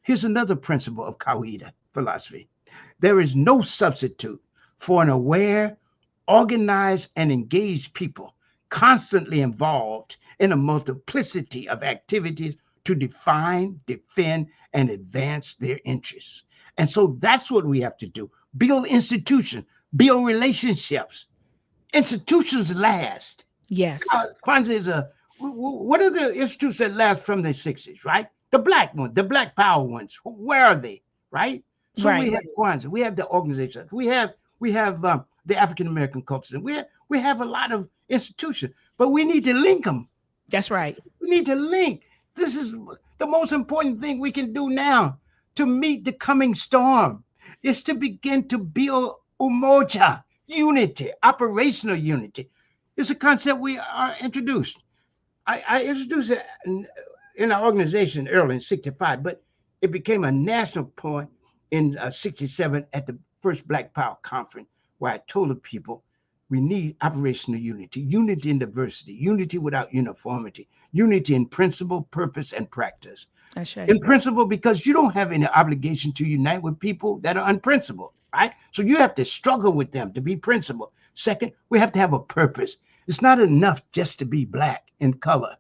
Here's another principle of Kawaida philosophy. There is no substitute for an aware, organized, and engaged people constantly involved in a multiplicity of activities to define, defend, and advance their interests. And so that's what we have to do. Build institutions, build relationships. Institutions last. Yes. Kwanzaa is What are the institutes that last from the 60s, right? The black ones, the black power ones. Where are they, right? So we Right. have Kwanzaa, we have the organizations, we have the African American culture, and we have a lot of institutions, but we need to link them. That's right. We need to link. This is the most important thing we can do now to meet the coming storm. Is to begin to build umoja, unity, operational unity. It's a concept we are introduced. I introduced it in our organization early in '65, but it became a national point in '67 at the first Black Power conference, where I told the people we need operational unity, unity in diversity, unity without uniformity, unity in principle, purpose, and practice. That's right. In principle, because you don't have any obligation to unite with people that are unprincipled, right? So you have to struggle with them to be principled. Second, we have to have a purpose. It's not enough just to be Black in color.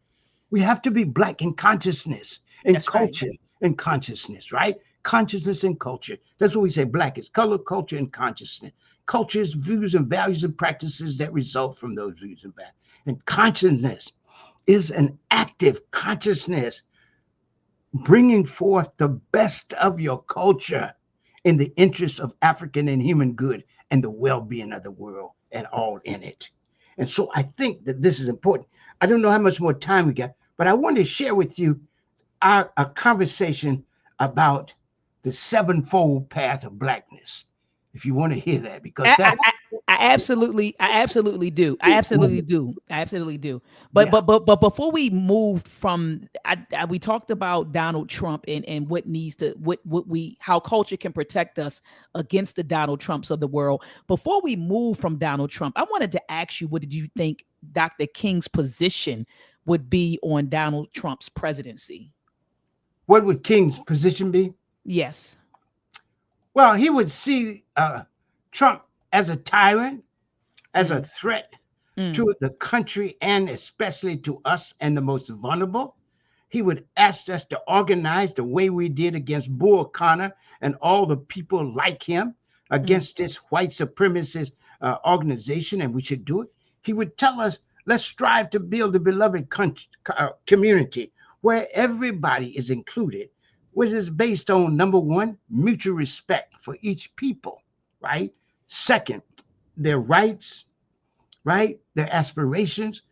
We have to be Black in consciousness, in That's right. culture, in consciousness, right? Consciousness and culture. That's what we say. Black is color, culture, and consciousness. Culture is views and values and practices that result from those views and values. And consciousness is an active consciousness, bringing forth the best of your culture in the interest of African and human good and the well-being of the world and all in it. And so I think that this is important. I don't know how much more time we got, but I want to share with you a conversation about the sevenfold path of Blackness. If you want to hear that, because that's I absolutely do. I absolutely do. But Yeah. but before we move from, we talked about Donald Trump and what needs to what we how culture can protect us against the Donald Trumps of the world. Before we move from Donald Trump, I wanted to ask you, what did you think Dr. King's position would be on Donald Trump's presidency? What would King's position be? Yes. Well, he would see Trump as a tyrant, as a threat to the country, and especially to us and the most vulnerable. He would ask us to organize the way we did against Bull Connor and all the people like him against this white supremacist organization, and we should do it. He would tell us, let's strive to build a beloved community where everybody is included, which is based on, number one, mutual respect for each people, right? Second, their rights, right? Their aspirations.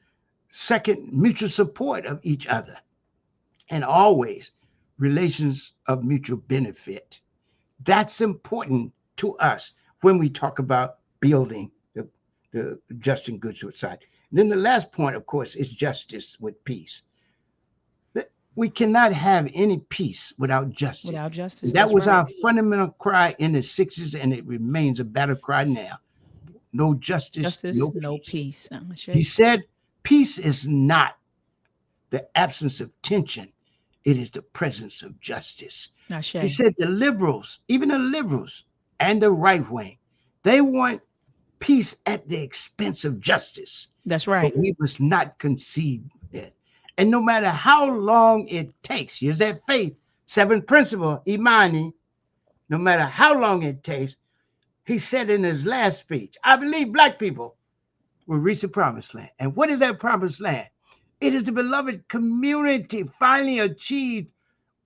Second, mutual support of each other. And always relations of mutual benefit. That's important to us when we talk about building the just and good society. Then the last point, of course, is justice with peace. We cannot have any peace without justice. Without justice. That was our fundamental cry in the 60s, and it remains a battle cry now. No justice, no peace. Sure. He said, peace is not the absence of tension. It is the presence of justice. Sure. He said the liberals, even the liberals and the right wing, they want peace at the expense of justice. That's right. But we must not concede it. And no matter how long it takes, here's that faith, seventh principle, Imani, no matter how long it takes, he said in his last speech, I believe Black people will reach the promised land. And what is that promised land? It is the beloved community finally achieved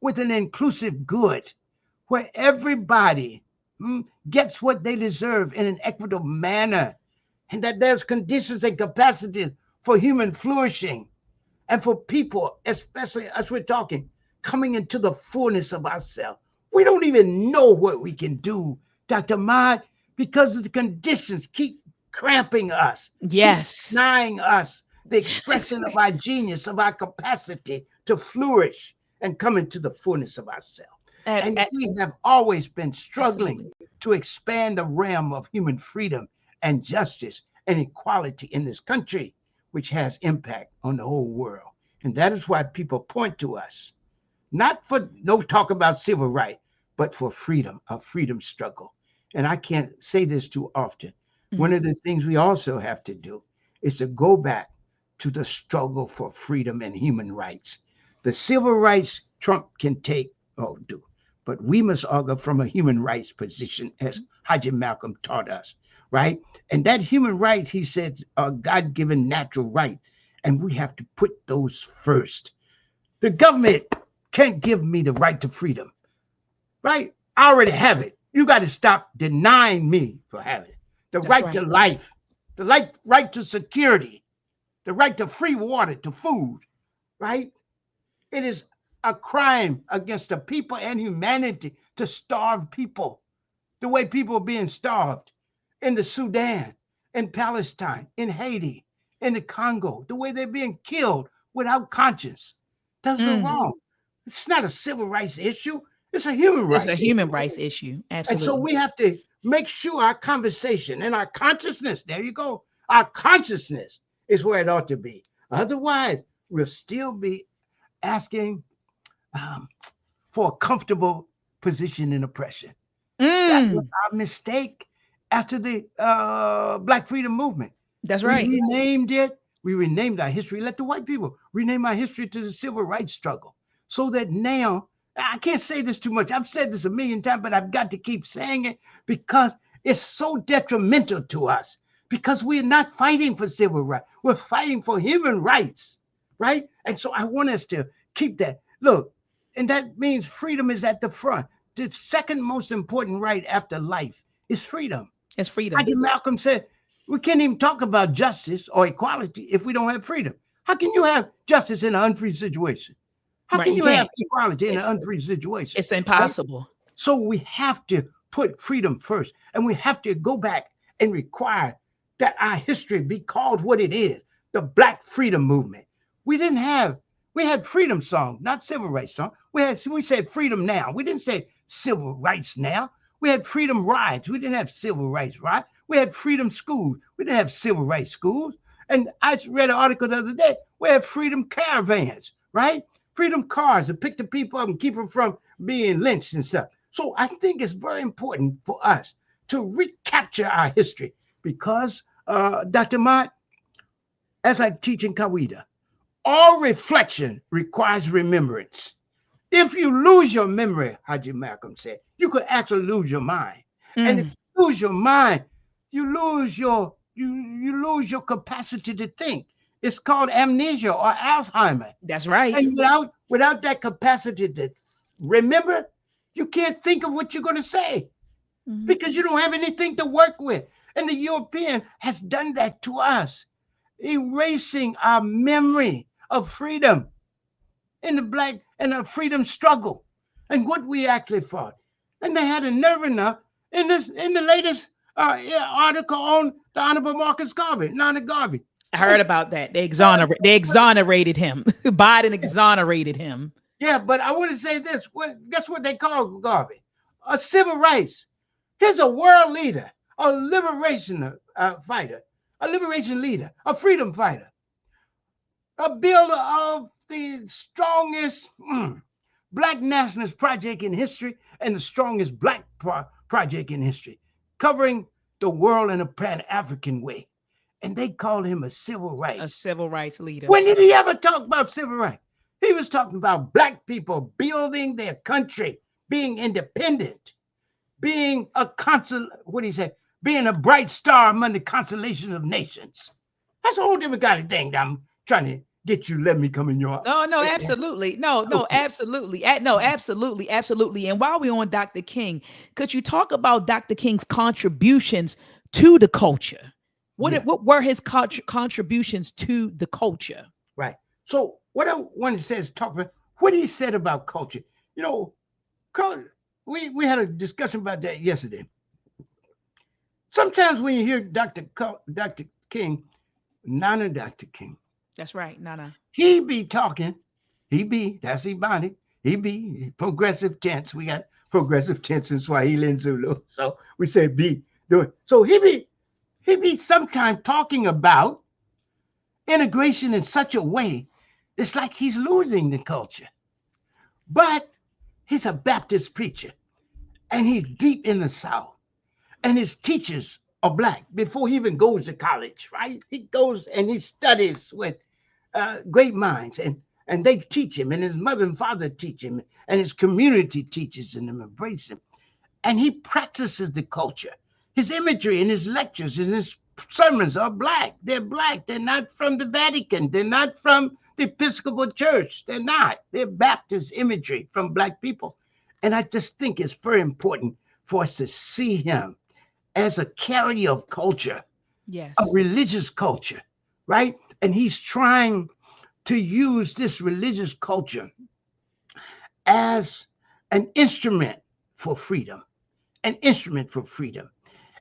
with an inclusive good, where everybody gets what they deserve in an equitable manner, and that there's conditions and capacities for human flourishing. And for people, especially as we're talking, coming into the fullness of ourselves. We don't even know what we can do, Dr. Mad, because the conditions keep cramping us. Yes. Denying us the expression of our genius, of our capacity to flourish and come into the fullness of ourselves. And we have always been struggling to expand the realm of human freedom and justice and equality in this country, which has impact on the whole world. And that is why people point to us, not for no talk about civil rights, but for freedom, a freedom struggle. And I can't say this too often. One of the things we also have to do is to go back to the struggle for freedom and human rights. The civil rights Trump can take or do, but we must argue from a human rights position, as Haji Malcolm taught us, right? And that human right, he said, are God-given natural right. and we have to put those first. The government can't give me the right to freedom, right? I already have it. You got to stop denying me for having it. The right to life, the right to security, the right to free water, to food, right? It is a crime against the people and humanity to starve people the way people are being starved in the Sudan, in Palestine, in Haiti, in the Congo, the way they're being killed without conscience. Those are wrong. It's not a civil rights issue. It's a human rights issue. It's a human rights issue. Absolutely. And so we have to make sure our conversation and our consciousness, there you go, our consciousness is where it ought to be. Otherwise, we'll still be asking for a comfortable position in oppression. That was our mistake after the Black Freedom Movement. That's right. We renamed it. We renamed our history. Let the white people rename our history to the civil rights struggle, so that now, I can't say this too much. I've said this a million times, but I've got to keep saying it because it's so detrimental to us, because we're not fighting for civil rights. We're fighting for human rights, right? And so I want us to keep that. Look, and that means freedom is at the front. The second most important right after life is freedom. It's freedom. Haji Malcolm said, we can't even talk about justice or equality if we don't have freedom. How can you have justice in an unfree situation? How can you have equality in an unfree situation? It's impossible. Right? So we have to put freedom first, and we have to go back and require that our history be called what it is, the Black Freedom Movement. We had freedom songs, not civil rights songs. We said freedom now. We didn't say civil rights now. We had freedom rides. We didn't have civil rights rides. We had freedom schools. We didn't have civil rights schools. And I read an article the other day. We had freedom caravans, right? Freedom cars to pick the people up and keep them from being lynched and stuff. So I think it's very important for us to recapture our history because, Dr. Mott, as I teach in Kawaida, all reflection requires remembrance. If you lose your memory, Haji Malcolm said, you could actually lose your mind. And if you lose your mind, you lose your capacity to think. It's called amnesia or Alzheimer. That's right. And without that capacity to remember, you can't think of what you're going to say because you don't have anything to work with. And the European has done that to us, erasing our memory of freedom in the Black and the freedom struggle and what we actually fought. And they had a nerve enough in the latest article on the Honorable Marcus Garvey, Nana Garvey. I heard about that. They exonerated him. Biden exonerated him. Yeah, but I want to say this. Guess what they call Garvey? A civil rights. Here's a world leader, a liberation fighter, a liberation leader, a freedom fighter, a builder of the strongest Black nationalist project in history and the strongest Black project in history, covering the world in a Pan-African way. And they called him a civil rights leader. When did he ever talk about civil rights? He was talking about Black people building their country, being independent, being being a bright star among the constellation of nations. That's a whole different kind of thing that I'm trying to get you. Let me come in your. No, absolutely. No, absolutely. No, absolutely. And while we're on Dr. King, could you talk about Dr. King's contributions to the culture? What were his contributions to the culture? Right. So what I want to say is talk about what he said about culture. You know, we had a discussion about that yesterday. Sometimes when you hear Dr. King, Nana Dr. King. That's right, Nana. He be talking. That's Ebonic. He be progressive tense. We got progressive tense in Swahili and Zulu. So we say be doing. So he be sometimes talking about integration in such a way, it's like he's losing the culture. But he's a Baptist preacher, and he's deep in the South, and his teachers are Black before he even goes to college, right? He goes and he studies with great minds, and they teach him, and his mother and father teach him, and his community teaches him and embrace him. And he practices the culture. His imagery in his lectures and his sermons are black. They're black. They're not from the Vatican. They're not from the Episcopal Church. They're not. They're Baptist imagery from black people. And I just think it's very important for us to see him as a carrier of culture, Yes. of religious culture, right? And he's trying to use this religious culture as an instrument for freedom, an instrument for freedom.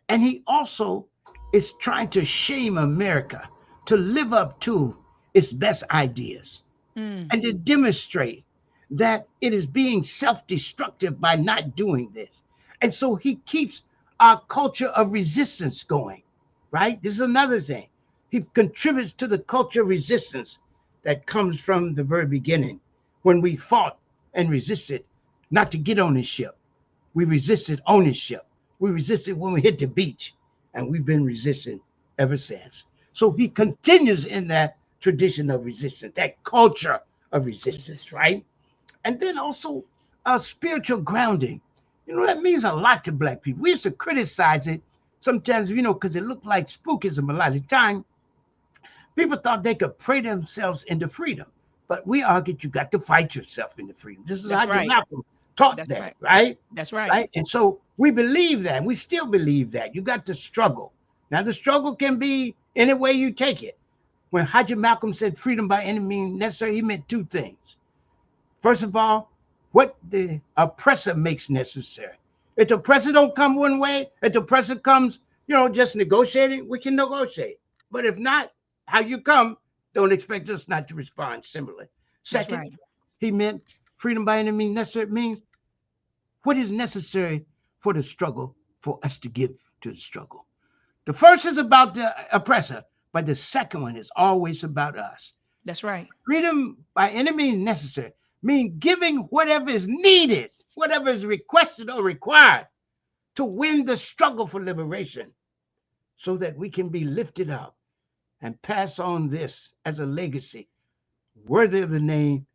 And he also is trying to shame America to live up to its best ideas and to demonstrate that it is being self-destructive by not doing this. And so he keeps our culture of resistance going, right? This is another thing. He contributes to the culture of resistance that comes from the very beginning when we fought and resisted not to get on this ship. We resisted ownership. We resisted when we hit the beach, and we've been resisting ever since. So he continues in that tradition of resistance, that culture of resistance, right? And then also spiritual grounding. You know, that means a lot to black people. We used to criticize it sometimes, you know, because it looked like spookism a lot of the time. People thought they could pray themselves into freedom. But we argued you got to fight yourself into freedom. This is how Malcolm taught that, right? That's right. Right. And so we believe that. We still believe that. You got to struggle. Now, the struggle can be any way you take it. When Haji Malcolm said freedom by any means necessary, he meant two things. First of all, what the oppressor makes necessary. If the oppressor don't come one way, if the oppressor comes, you know, just negotiating, we can negotiate. But if not, how you come, don't expect us not to respond similarly. Second, he meant freedom by any means necessary means what is necessary for the struggle for us to give to the struggle. The first is about the oppressor, but the second one is always about us. That's right. Freedom by any means necessary means giving whatever is needed, whatever is requested or required to win the struggle for liberation so that we can be lifted up and pass on this as a legacy worthy of the name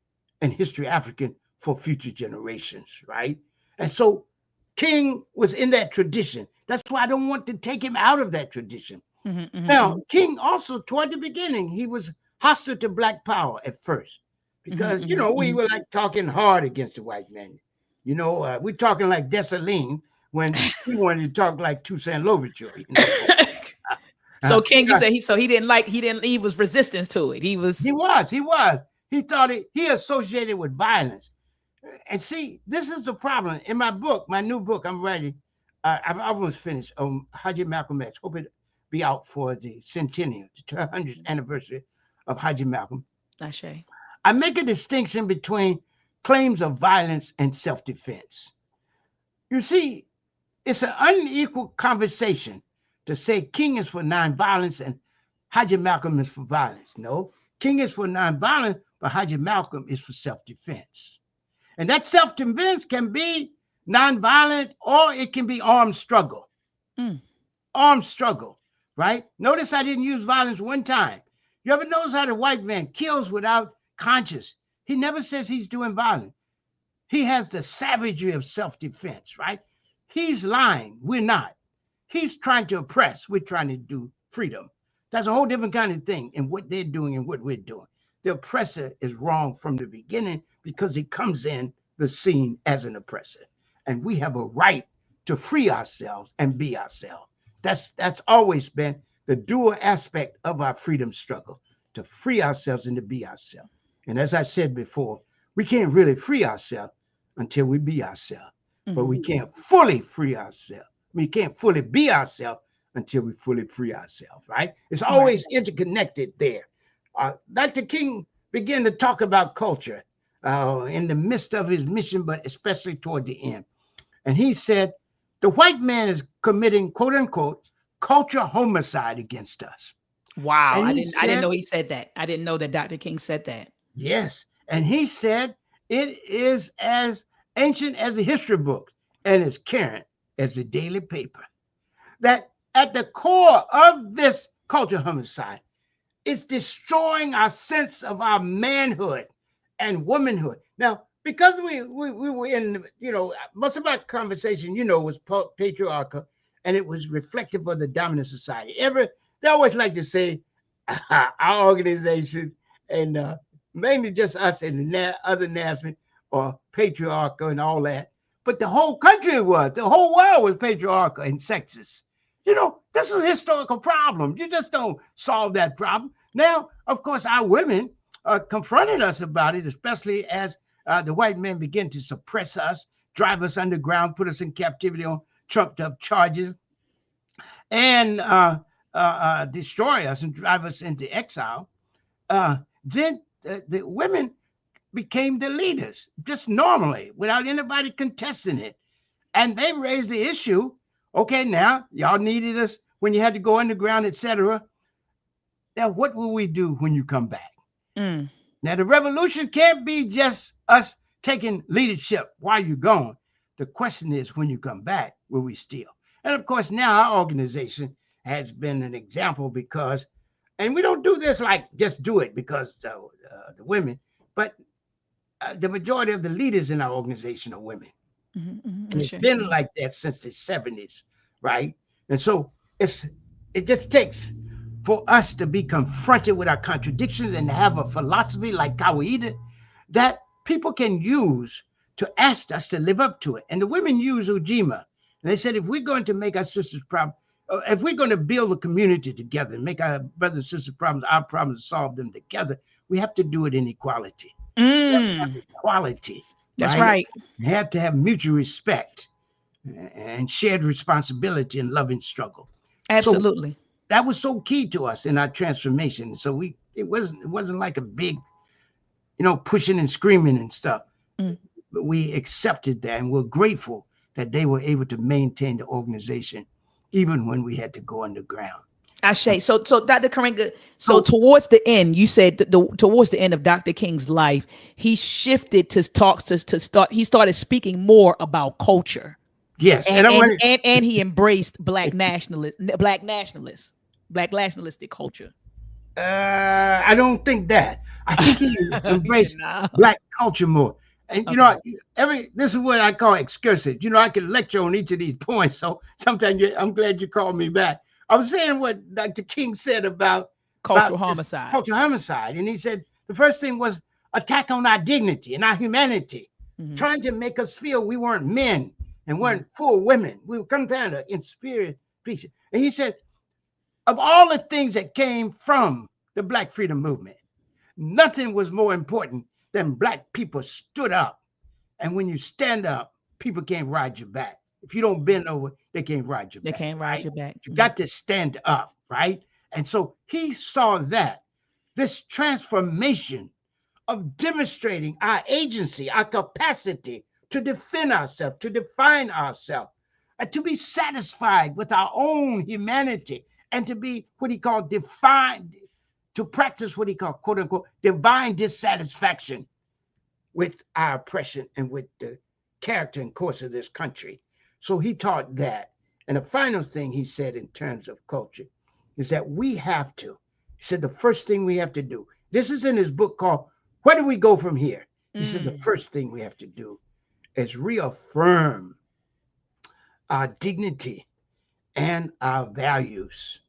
and history African for future generations, right? And so King was in that tradition. That's why I don't want to take him out of that tradition. Now, King also, toward the beginning, he was hostile to black power at first because, you know, we were like talking hard against the white man. You know, we're talking like Dessalines when he wanted to talk like Toussaint Louverture. You know? So King, you say he was resistance to it. He was. He thought he associated with violence. And see, this is the problem. In my book, my new book I'm writing, I've almost finished on Haji Malcolm X. Hope it be out for the centennial, the 200th anniversary of Haji Malcolm. I make a distinction between claims of violence and self-defense. You see, it's an unequal conversation to say King is for nonviolence and Haji Malcolm is for violence. No, King is for nonviolence, but Haji Malcolm is for self-defense. And that self-defense can be nonviolent or it can be armed struggle. Armed struggle, right? Notice I didn't use violence one time. You ever notice how the white man kills without conscience? He never says he's doing violence. He has the savagery of self-defense, right? He's lying. We're not. He's trying to oppress. We're trying to do freedom. That's a whole different kind of thing in what they're doing and what we're doing. The oppressor is wrong from the beginning because he comes in the scene as an oppressor. And we have a right to free ourselves and be ourselves. That's always been the dual aspect of our freedom struggle, to free ourselves and to be ourselves. And as I said before, we can't really free ourselves until we be ourselves. But we can't fully free ourselves. We can't fully be ourselves until we fully free ourselves, right? It's always interconnected there. Dr. King began to talk about culture in the midst of his mission, but especially toward the end. And he said, the white man is committing, quote unquote, culture homicide against us. Wow. I didn't know he said that. I didn't know that Dr. King said that. Yes. And he said, it is as ancient as a history book and as current as the daily paper. That at the core of this culture homicide is destroying our sense of our manhood and womanhood. Now, because we were in, you know, most of our conversation, you know, was patriarchal and it was reflective of the dominant society. they always like to say our organization and mainly just us and the other national or patriarchal and all that. But the whole country the whole world was patriarchal and sexist. You know, this is a historical problem. You just don't solve that problem. Now, of course, our women are confronting us about it, especially as the white men begin to suppress us, drive us underground, put us in captivity on trumped up charges, and destroy us and drive us into exile. Then the women became the leaders just normally without anybody contesting it. And they raised the issue. Okay, now y'all needed us when you had to go underground, etc. Now, what will we do when you come back? Now, the revolution can't be just us taking leadership while you're gone. The question is, when you come back, will we steal? And of course, now our organization has been an example because, and we don't do this like just do it because the women, but the majority of the leaders in our organization are women. And it's been like that since the 70s, right? And so it just takes for us to be confronted with our contradictions and have a philosophy like Kawaida that people can use to ask us to live up to it. And the women use Ujima. And they said, if we're going to make our sisters' problem, if we're going to build a community together and make our brothers and sisters' problems, our problems, solve them together, we have to do it in equality. Equality. That's right. We have to have mutual respect and shared responsibility and loving struggle. Absolutely. So that was so key to us in our transformation. So it wasn't like a big, pushing and screaming and stuff. But we accepted that and we're grateful that they were able to maintain the organization even when we had to go underground. Ashe. So Dr. Karenga, towards the end, you said towards the end of Dr. King's life, he shifted to he started speaking more about culture. Yes. And he embraced black nationalistic culture. I don't think that. I think he embraced black culture more. And this is what I call excursive. I could lecture on each of these points. So sometimes I'm glad you called me back. I was saying what Dr. King said about cultural homicide. Cultural homicide. And he said the first thing was attack on our dignity and our humanity, trying to make us feel we weren't men and weren't full women. We were come down to in spirit. And he said, of all the things that came from the Black freedom movement, nothing was more important than Black people stood up. And when you stand up, people can't ride your back. If you don't bend over, they can't ride your back. They can't ride your back. You got to stand up, right? And so he saw that, this transformation of demonstrating our agency, our capacity to defend ourselves, to define ourselves, and to be satisfied with our own humanity, and to be what he called defined, to practice what he called, quote unquote, divine dissatisfaction with our oppression and with the character and course of this country. So he taught that. And the final thing he said in terms of culture is that he said the first thing we have to do, this is in his book called, Where Do We Go From Here? He said the first thing we have to do is reaffirm our dignity and our values.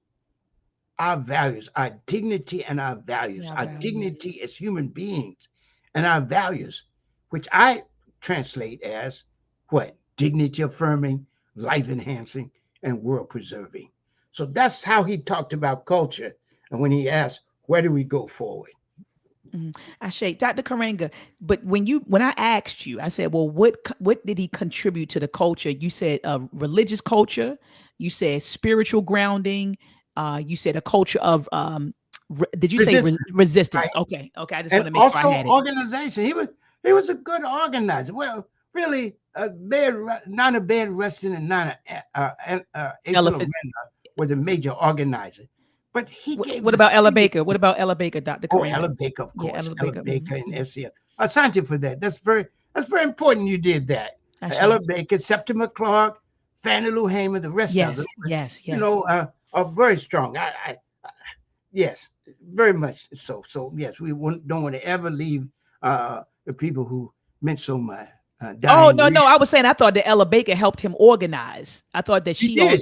Our values, our dignity and our values. Our dignity as human beings and our values, which I translate as what? Dignity affirming, life enhancing, and world preserving. So that's how he talked about culture. And when he asked, where do we go forward? Ashe, Dr. Karenga, but when I asked you, I said, well, what did he contribute to the culture? You said religious culture, you said spiritual grounding, you said a culture of did you say resistance? Right. Okay. I just want to make sure I had it. Organization. He was a good organizer. Well, really, not a bed resting and not elephant was a major organizer. But he gave. What about Ella Baker? What about Ella Baker, Dr. Karenga? Ella Baker, of course. Ella Baker and SCF. I thank you for that. That's very important. You did that. Ella Baker, Septima Clark, Fannie Lou Hamer, the rest of them. Yes. Are very strong. Yes, very much so. So yes, we don't want to ever leave the people who meant so much. No! I was saying I thought that Ella Baker helped him organize. I thought that she did.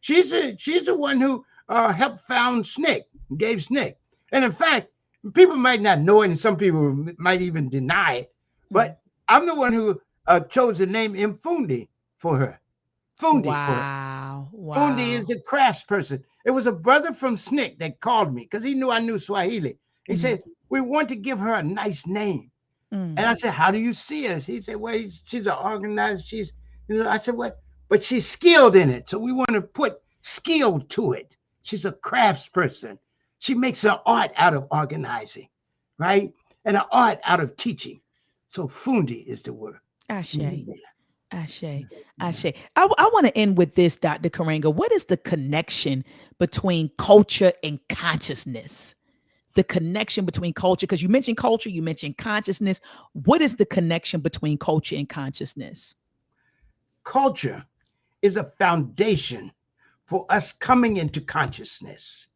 She's the one who helped found SNCC, gave SNCC. And in fact, people might not know it, and some people might even deny it, but I'm the one who chose the name Mfundi for her. Fundi for her. Wow. Fundi Wow. is a crafts person. It was a brother from SNCC that called me because he knew I knew Swahili. He said, we want to give her a nice name. And I said, how do you see her? He said, well, she's an organized, I said, well, but she's skilled in it. So we want to put skill to it. She's a crafts person. She makes an art out of organizing, right? And an art out of teaching. So Fundi is the word. Ashe. Ashe. Ashe. I want to end with this, Dr. Karenga. What is the connection between culture and consciousness? The connection between culture, because you mentioned culture, you mentioned consciousness. What is the connection between culture and consciousness? Culture is a foundation for us coming into consciousness.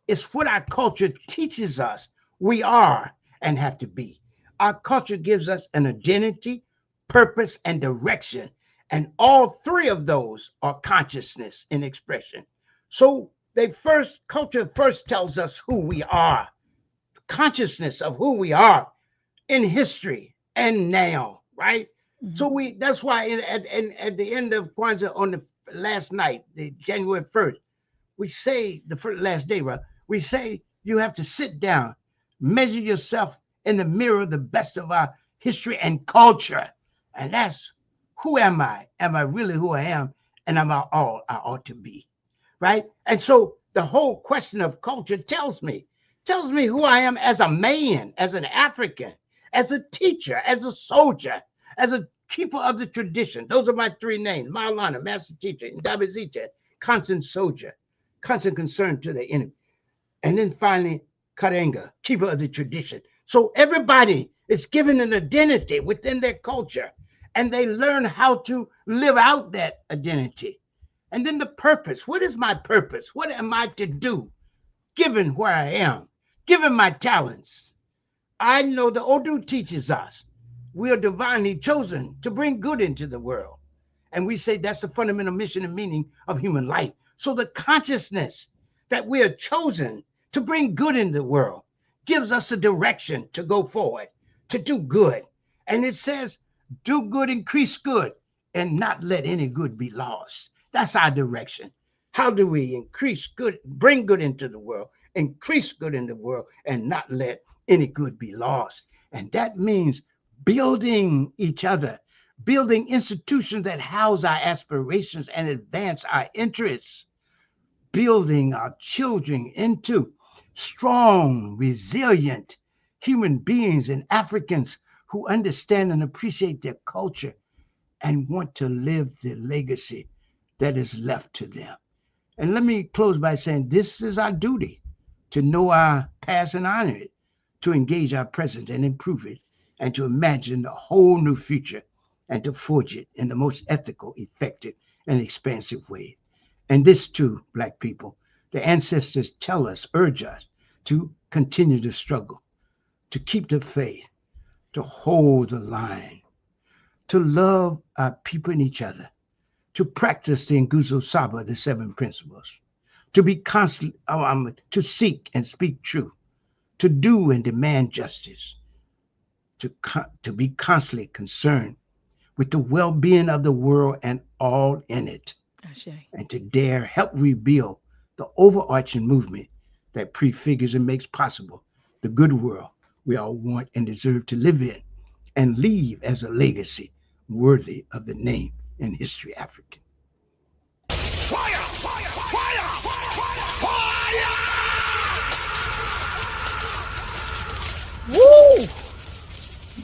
It's what our culture teaches us we are and have to be. Our culture gives us an identity, purpose, and direction. And all three of those are consciousness in expression. So culture first tells us who we are, consciousness of who we are in history and now, right? So that's why at the end of Kwanzaa on the last night, the January 1st, we say the last day, right? We say you have to sit down, measure yourself in the mirror, the best of our history and culture. And that's, who am I? Am I really who I am? And am I all I ought to be, right? And so the whole question of culture tells me who I am as a man, as an African, as a teacher, as a soldier, as a keeper of the tradition. Those are my three names: Maulana, master teacher, Ndabizite, constant soldier, constant concern to the enemy. And then finally, Karenga, keeper of the tradition. So everybody is given an identity within their culture, and they learn how to live out that identity. And then the purpose. What is my purpose? What am I to do, given where I am, given my talents? I know the Odu teaches us we are divinely chosen to bring good into the world. And we say that's the fundamental mission and meaning of human life. So the consciousness that we are chosen to bring good in the world gives us a direction to go forward, to do good. And it says, do good, increase good, and not let any good be lost. That's our direction. How do we increase good, bring good into the world, increase good in the world, and not let any good be lost? And that means building each other, building institutions that house our aspirations and advance our interests, building our children into strong, resilient human beings and Africans who understand and appreciate their culture and want to live the legacy that is left to them. And let me close by saying this is our duty, to know our past and honor it, to engage our present and improve it, and to imagine a whole new future and to forge it in the most ethical, effective, and expansive way. And this too, Black people, the ancestors tell us, urge us to continue to struggle, to keep the faith, to hold the line, to love our people and each other, to practice the Nguzo Saba, the seven principles, to be constant, to seek and speak truth, to do and demand justice, to be constantly concerned with the well-being of the world and all in it, and to dare help rebuild the overarching movement that prefigures and makes possible the good world we all want and deserve to live in and leave as a legacy worthy of the name in history African. Fire! Fire! Fire! Fire! Woo!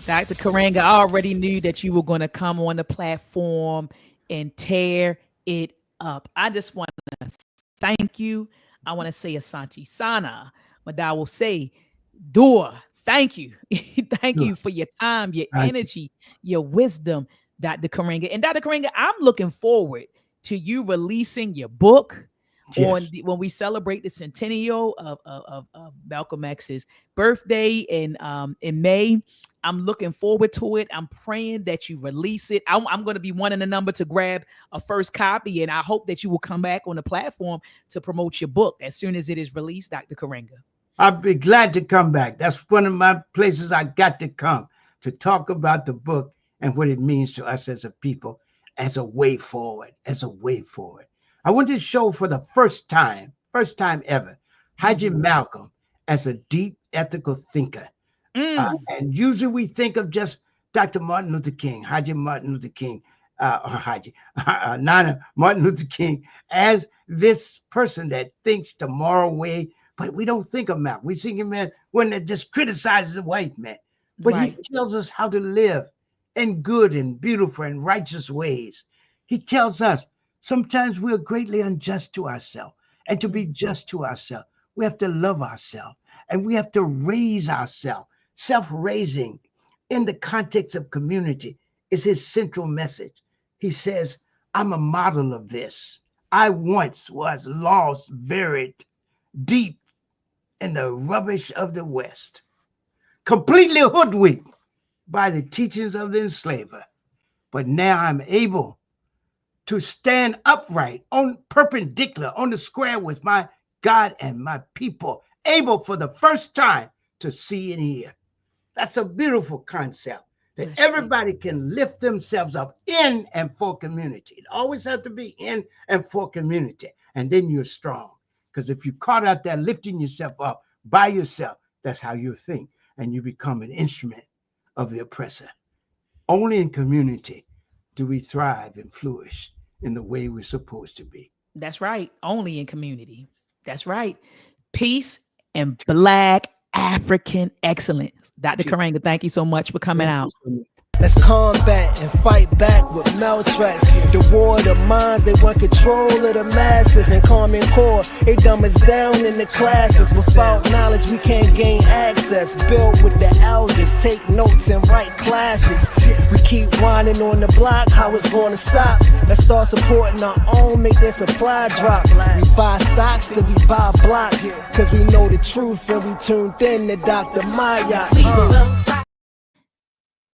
Dr. Karenga, I already knew that you were going to come on the platform and tear it up. I just want to thank you. I want to say Asante Sana. But I will say, Dua, thank you. Thank you for your time, your energy, your wisdom, Dr. Karenga. And Dr. Karenga, I'm looking forward to you releasing your book. Yes. when we celebrate the centennial of Malcolm X's birthday in May. I'm looking forward to it. I'm praying that you release it. I'm going to be wanting the number to grab a first copy, and I hope that you will come back on the platform to promote your book as soon as it is released, Dr. Karenga. I'll be glad to come back. That's one of my places I got to come to talk about the book and what it means to us as a people, as a way forward, I want to show for the first time ever, Haji Malcolm as a deep ethical thinker. And usually we think of just Dr. Martin Luther King, Nana Martin Luther King, as this person that thinks the moral way, but we don't think of Malcolm. We think of him as one that just criticizes the white man. But he tells us how to live in good and beautiful and righteous ways. He tells us sometimes we are greatly unjust to ourselves, and to be just to ourselves, we have to love ourselves, and we have to raise ourselves. Self-raising in the context of community is his central message. He says, I'm a model of this. I once was lost, buried deep in the rubbish of the West, completely hoodwinked by the teachings of the enslaver. But now I'm able to stand upright, on perpendicular, on the square with my God and my people, able for the first time to see and hear. That's a beautiful concept, that everybody can lift themselves up in and for community. It always has to be in and for community, and then you're strong. Because if you're caught out there lifting yourself up by yourself, that's how you think, and you become an instrument of the oppressor. Only in community do we thrive and flourish in the way we're supposed to be. That's right. Only in community. That's right. Peace and Black African excellence. Dr. Karenga, thank you so much for coming out. Let's combat and fight back with MELTREK. The war of the minds, they want control of the masses. And Common Core, they dumb us down in the classes. Without knowledge, we can't gain access. Build with the elders, take notes and write classics. We keep whining on the block, how it's gonna stop? Let's start supporting our own, make their supply drop. We buy stocks, then we buy blocks. Cause we know the truth and we tuned in to Dr. Maya.